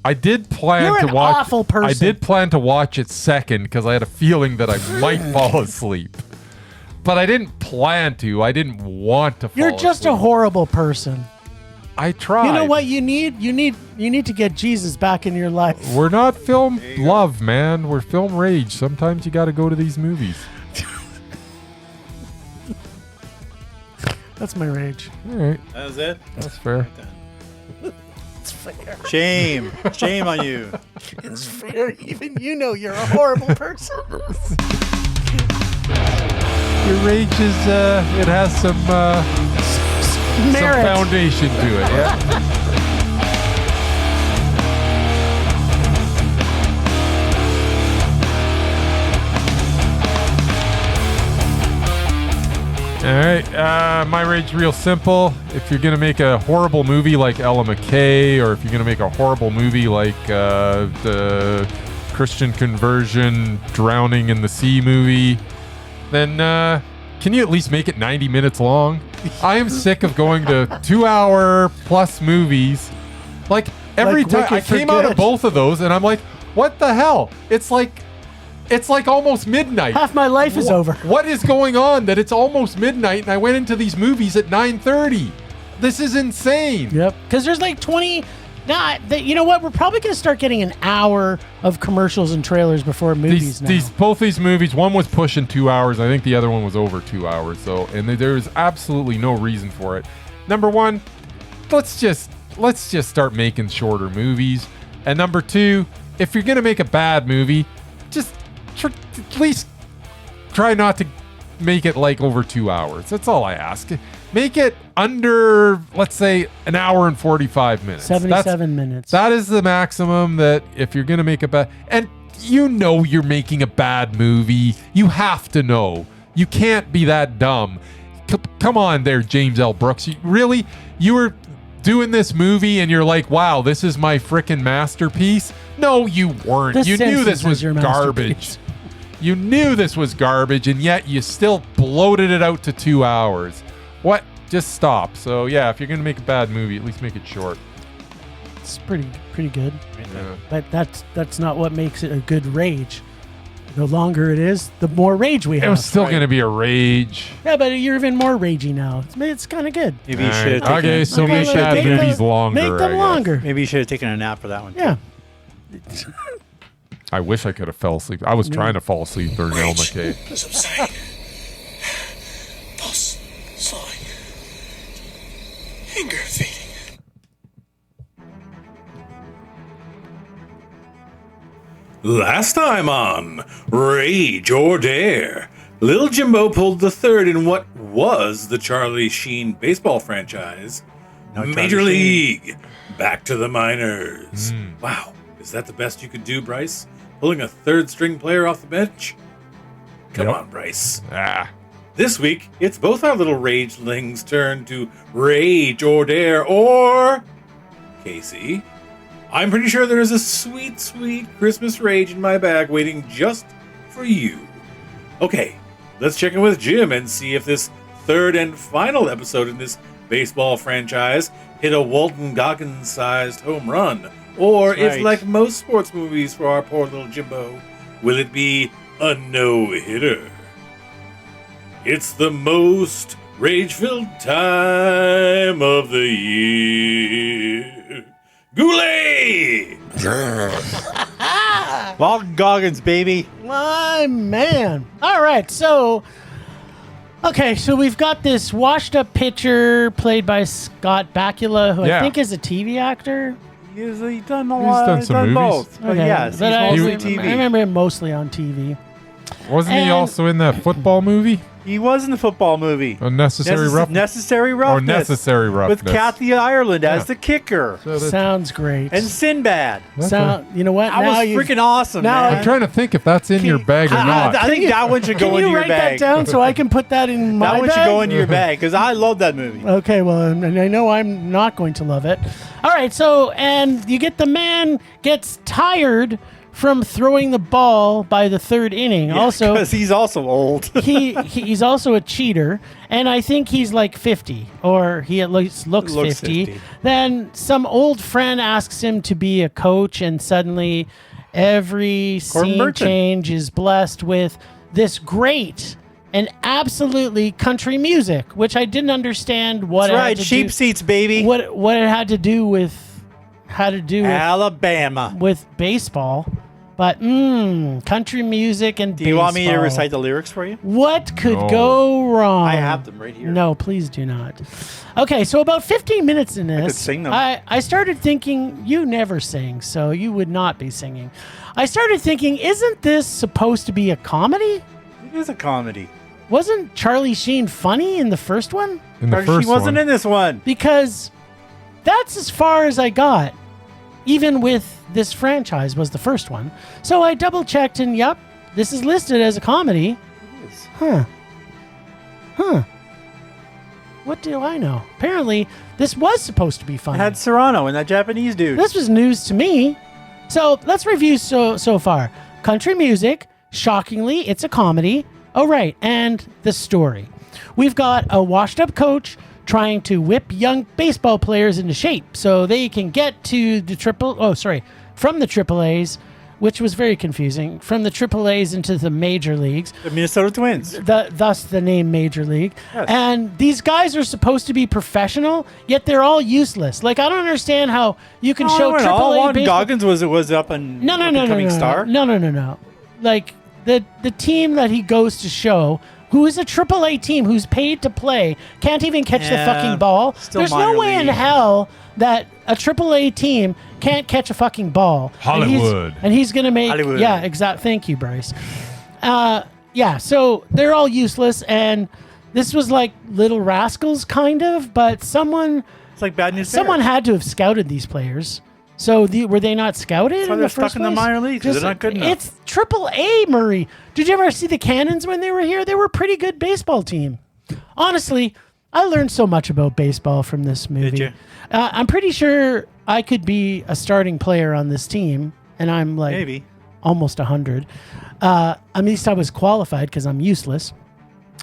I did plan You're to an watch. awful person. I did plan to watch it second because I had a feeling that I might fall asleep, but I didn't plan to. I didn't want to. Fall You're just a asleep. horrible person. I tried. You know what you need? You need to get Jesus back in your life. We're not film love, man. We're film rage. Sometimes you got to go to these movies. That's my rage. All right, That was it? that's fair. It's fair. Shame. Shame on you. It's fair. Even you know you're a horrible person. Your rage is it has some Merit. foundation to it. Yeah. All right, my rage's real simple. If you're gonna make a horrible movie like Ella McKay, or if you're gonna make a horrible movie like the Christian conversion drowning in the sea movie, then can you at least make it 90 minutes long? I am sick of going to 2-hour plus movies. Like every Like time Wicked I for came out of Good. both of those, and I'm like, what the hell? It's like almost midnight. Half my life is over. What is going on that it's almost midnight and I went into these movies at 9:30? This is insane. Yep. Because there's like 20 You know what? We're probably going to start getting an hour of commercials and trailers before movies now. Both these movies, one was pushing 2 hours. I think the other one was over 2 hours. So, and there's absolutely no reason for it. Number one, let's just start making shorter movies. And number two, if you're going to make a bad movie, just at least try not to make it like over 2 hours. That's all I ask. Make it under, let's say, an hour and 45 minutes. 77 minutes. That is the maximum that if you're going to make a bad... And you know you're making a bad movie. You have to know. You can't be that dumb. Come on there, James L. Brooks. You were doing this movie and you're like, wow, this is my frickin' masterpiece? No, you weren't. You knew this was garbage. You knew this was garbage, and yet you still bloated it out to 2 hours. What? Just stop. So yeah, if you're gonna make a bad movie, at least make it short. It's pretty good. Yeah. But that's not what makes it a good rage. The longer it is, the more rage we have. It was still gonna be a rage. Yeah, but you're even more ragey now. It's kind of good. Maybe you should have Okay, so Okay, make let's bad make movies them- longer. Make I them guess. longer. Maybe you should have taken a nap for that one. Yeah. I wish I could have fell asleep. I was trying to fall asleep during El Rage. McKay. Subside. Pulse. Slowing. Anger fading. Last time on Rage or Dare, Lil Jimbo pulled the third in what was the Charlie Sheen baseball franchise, No Charlie Major Sheen. League, back to the minors. Wow, is that the best you could do, Bryce? Pulling a third-string player off the bench? Come Yep. on, Bryce. This This week, it's both our little ragelings' turn to Rage or Dare, or Casey. I'm pretty sure there is a sweet, sweet Christmas rage in my bag waiting just for you. Okay, let's check in with Jim and see if this third and final episode in this baseball franchise hit a Walton Goggins-sized home run, or That's if, right. like most sports movies for our poor little Jimbo, will it be a no-hitter? It's the most rage-filled time of the year. Goulet! Walton Goggins, baby. My man. All right, so we've got this washed-up pitcher played by Scott Bakula, who I Yeah. think is a TV actor. He's done a He's lot. done some movies. both. But yes, he's but mostly I TV. remember him mostly on TV. Wasn't he And- also in that football movie? He was in the football movie. Unnecessary Roughness. Necessary Or Roughness. Necessary Roughness. With Kathy Ireland as Yeah. the kicker. So that's- Sounds great. And Sinbad. You know what? That now was you've- freaking awesome, now- man. I'm trying to think if that's in your bag or not. I think that one should go Can into you your write bag. that down so I can put that in my That one bag? should go into your bag because I love that movie. Okay, well, and I know I'm not going to love it. All right, so, and you get the man gets tired from throwing the ball by the third inning. Also, because he's also old. he's also a cheater, and I think he's like 50, or he at least looks 50. Then some old friend asks him to be a coach, and suddenly every scene Merchant. change is blessed with this great and absolutely country music, which I didn't understand what That's it right, had to cheap do, seats, baby. what it had to do with Alabama. with baseball. But country music and Do you want me to baseball. recite the lyrics for you? What could No. go wrong? I have them right here. No, please do not. Okay, so about 15 minutes in this, could sing them. I started thinking, you never sing, so you would not be singing. I started thinking, isn't this supposed to be a comedy? It is a comedy. Wasn't Charlie Sheen funny in the first one? In the Or first she wasn't one. in this one. Because that's as far as I got, even with this franchise was the first one. So I double checked and yep, this is listed as a comedy. Huh. What do I know? Apparently, this was supposed to be It funny. had Serrano and that Japanese dude. This was news to me. So let's review so far. Country music, shockingly, it's a comedy. Oh, right, and the story. We've got a washed-up coach trying to whip young baseball players into shape so they can get to the from the AAAs which was very confusing, from the AAAs into the major leagues. The Minnesota Twins. Thus the name Major League. Yes. And these guys are supposed to be professional, yet they're all useless. Like, I don't understand how you can show AAA Walton baseball. Goggins was up and becoming star. No. Like, the team that he goes to show, who is a AAA team who's paid to play, can't even catch the fucking ball. Still There's no minor way in league. hell that a AAA team can't catch a fucking ball. Hollywood. And he's going to make... Hollywood. Yeah, exactly. Thank you, Bryce. Yeah, so they're all useless, and this was like Little Rascals, kind of, but someone It's like Bad News someone Bears. had to have scouted these players. So were they not scouted? why in they're the first stuck in the place? minor leagues, 'cause they're not good enough. It's AAA, Murray. Did you ever see the Cannons when they were here? They were a pretty good baseball team. Honestly, I learned so much about baseball from this movie. Did you? I'm pretty sure I could be a starting player on this team, and I'm like Maybe. almost 100. At least I was qualified because I'm useless.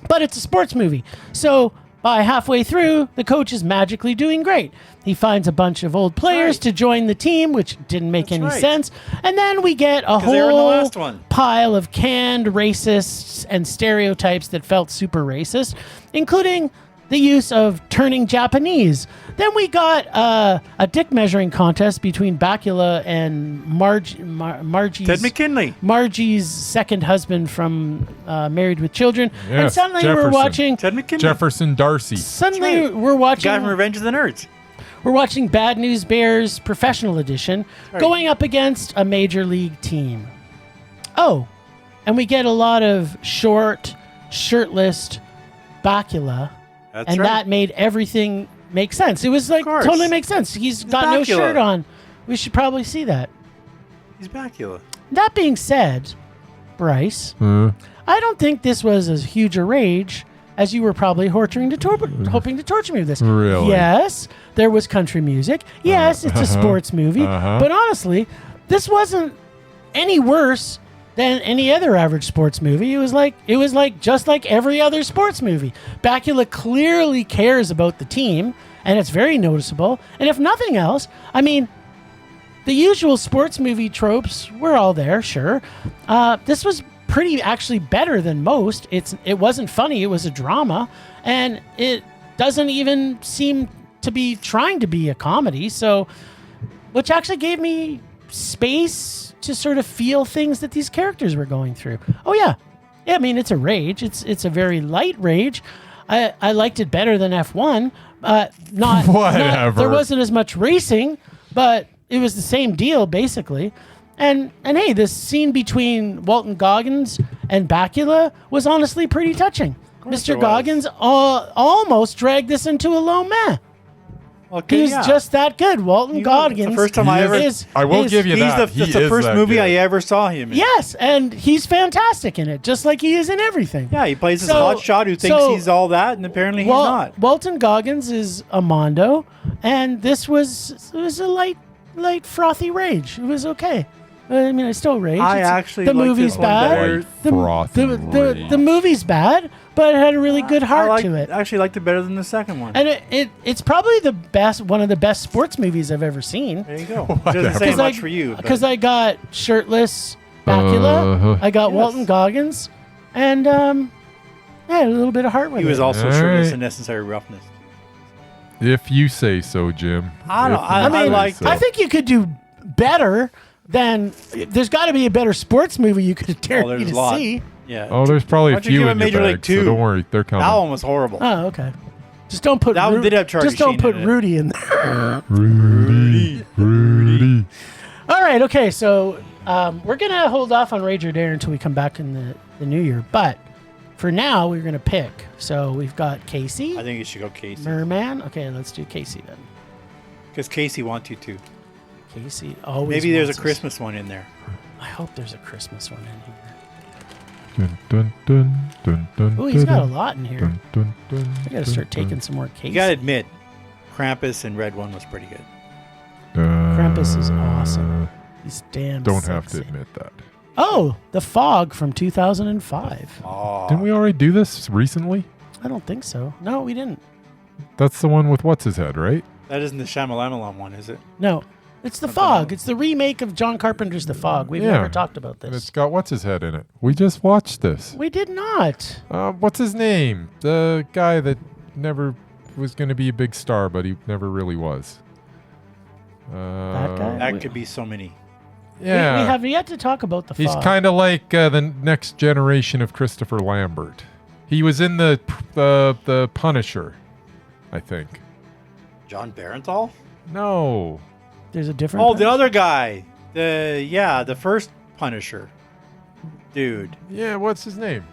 But it's a sports movie. So by halfway through, the coach is magically doing great. He finds a bunch of old players right. to join the team, which didn't make That's any right. sense. And then we get a they were in the whole last one. pile of canned racists and stereotypes that felt super racist, including the use of turning Japanese. Then we got a dick measuring contest between Bakula and Margie's... Ted McKinley. Margie's second husband from Married with Children. And Yes, suddenly we're Jefferson. watching... Ted McKinley. Jefferson Darcy. Suddenly right. we're watching... Guy from Revenge of the Nerds. We're watching Bad News Bears Professional Edition going up against a major league team. Oh, and we get a lot of short, shirtless Bakula, That's and right. that made everything make sense. It was like course. totally makes sense. He's got no Bakula. shirt on. We should probably see that. He's Bakula. That being said, Bryce, I don't think this was as huge a rage as you were probably hoping to torture me with this. Really? Yes, there was country music. Yes, it's a sports movie. But honestly, this wasn't any worse than any other average sports movie. It was like just like every other sports movie. Bakula clearly cares about the team, and it's very noticeable. And if nothing else, I mean, the usual sports movie tropes were all there, sure. This was pretty actually better than most. It wasn't funny, it was a drama, and it doesn't even seem to be trying to be a comedy, so which actually gave me space to sort of feel things that these characters were going through. Oh yeah, I mean, it's a rage. It's a very light rage. I liked it better than F1. Whatever. There wasn't as much racing, but it was the same deal basically. And hey, this scene between Walton Goggins and Bakula was honestly pretty touching. there Mr. was. Goggins almost dragged this into a low meh. Okay, He's yeah. just that good. Walton Goggins. It's the first time I ever. I will give you He's that. it's the first movie I ever saw him in. Yes, and he's fantastic in it, just like he is in everything. Yeah, he plays this So- hot shot who thinks so- he's all that, and apparently he's not. Walton Goggins is a Mondo, and it was a light frothy rage. It was okay. I mean, I still rage. I actually the liked movie's this one bad. better. The movie's bad, but it had a really good heart to it. I actually liked it better than the second one. And it's probably one of the best sports movies I've ever seen. There you go. Doesn't say Because much for you. but- Because I got shirtless Bakula, I got Yes. Walton Goggins, and I had a little bit of heart with He was it. also All shirtless right. in Necessary Roughness. If you say so, Jim. I don't- If I you mean, say liked so. I think you could do better than. There's got to be a better sports movie you could dare Oh, there's me a to lot. see. Yeah. Oh, there's probably Why a don't you few give in it Major your League bag, so 2? don't worry, they're coming. That one was horrible. Oh, okay. Just don't put That one did have Charlie just don't Sheen put in it. Rudy in there. Rudy. All right, okay. So we're gonna hold off on Rage or Dare until we come back in the new year. But for now, we're gonna pick. So we've got Casey, I think you should go Casey. Merman. Okay, let's do Casey then. Because Casey wants you to. Casey always. Maybe there's a wants us- Christmas one in there. I hope there's a Christmas one in here. Dun, dun, dun, dun, dun, Oh, he's got a dun, lot in here. dun, dun, dun, I gotta start taking some more Casey. You gotta admit, Krampus and Red One was pretty good. Krampus is awesome. He's damn. Don't have to sexy. admit that. Oh, The Fog from 2005. Oh, Didn't we already do this recently? I don't think so. No, we didn't. That's the one with what's his head, right? that isn't the Shyamalan one, is it? No, It's The Fog. It's the remake of John Carpenter's The Fog. We've Yeah. never talked about And this. it's got what's his head in it. We just watched this. We did not. What's his name? The guy that never was going to be a big star, but he never really was. That guy? That could be so many. Yeah. We have yet to talk about The Fog. He's kind of like the next generation of Christopher Lambert. He was in the Punisher, I think. John Barenthal? No. There's a different. Oh, the other guy. The first Punisher. Dude. Yeah, what's his name?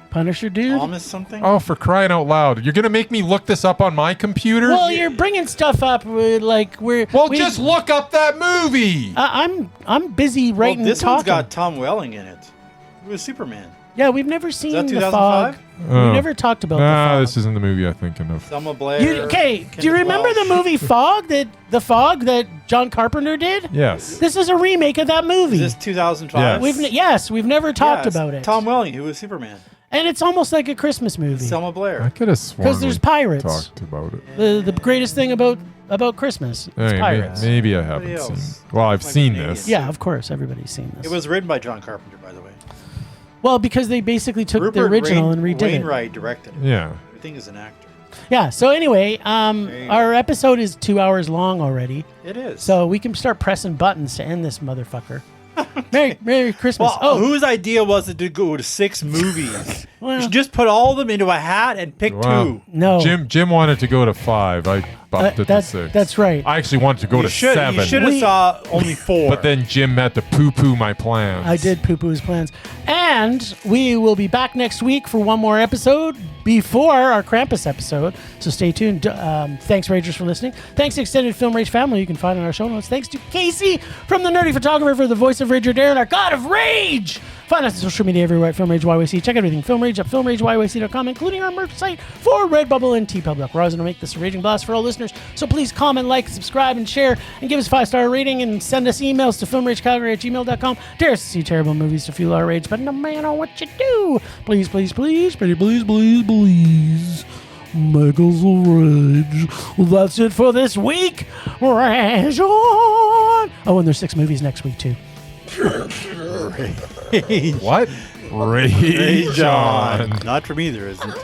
Punisher dude. Thomas something? Oh, for crying out loud. You're going to make me look this up on my computer? Well, you're bringing stuff up Just look up that movie. I'm busy Well, writing. this talking. one's got Tom Welling in it. It was Superman. Yeah, we've never seen that The Fog. 2005? We never talked about The Fog. This isn't the movie I'm thinking of. Selma Blair. Okay, do you Kenneth remember the Welsh. movie Fog? The Fog that John Carpenter did? Yes. This is a remake of that movie. Is this 2005? Yes. We've never talked Yeah, it's about it. Tom Welling, who was Superman. And it's almost like a Christmas movie. Selma I Blair. could have sworn 'Cause there's we pirates. talked about it. The greatest thing about Christmas is Hey, pirates. maybe I haven't Somebody seen. else. Well, I've Like seen Canadian. this. Yeah, of course, everybody's seen this. It was written by John Carpenter, by the way. well because they basically took the Rupert original and redid it. Wainwright directed it. Yeah. Everything is an actor. Yeah. So anyway, you go. our episode is 2 hours long already, It is. so we can start pressing buttons to end this motherfucker. Merry Christmas. well, whose idea was it to go to 6 movies? You should just put all of them into a hat and pick Wow. 2. no, Jim wanted to go to 5. I bumped it to 6. that's right. I actually wanted to go to 7. You should have saw only 4. But then Jim had to poo-poo my plans. I did poo-poo his plans. And we will be back next week for one more episode before our Krampus episode. So stay tuned. Thanks, Ragers, for listening. Thanks to Extended Film Rage family. You can find on our show notes. Thanks to Casey from The Nerdy Photographer for the voice of Rager Darren, our God of Rage. Find us on social media everywhere at Film Rage YYC. Check everything Film Rage at filmrageyyc.com, including our merch site for Redbubble and TeePublic. We're always going to make this a raging blast for all listeners. So please comment, like, subscribe, and share, and give us a 5-star rating, and send us emails to filmragecalgary@gmail.com. Dare us to see terrible movies to fuel our rage, but no matter what you do, please, please, please, pretty please, please, please, make us a rage. Well, that's it for this week. Rage on! Oh, and there's 6 movies next week, too. What? Rage on. Not from either, is it?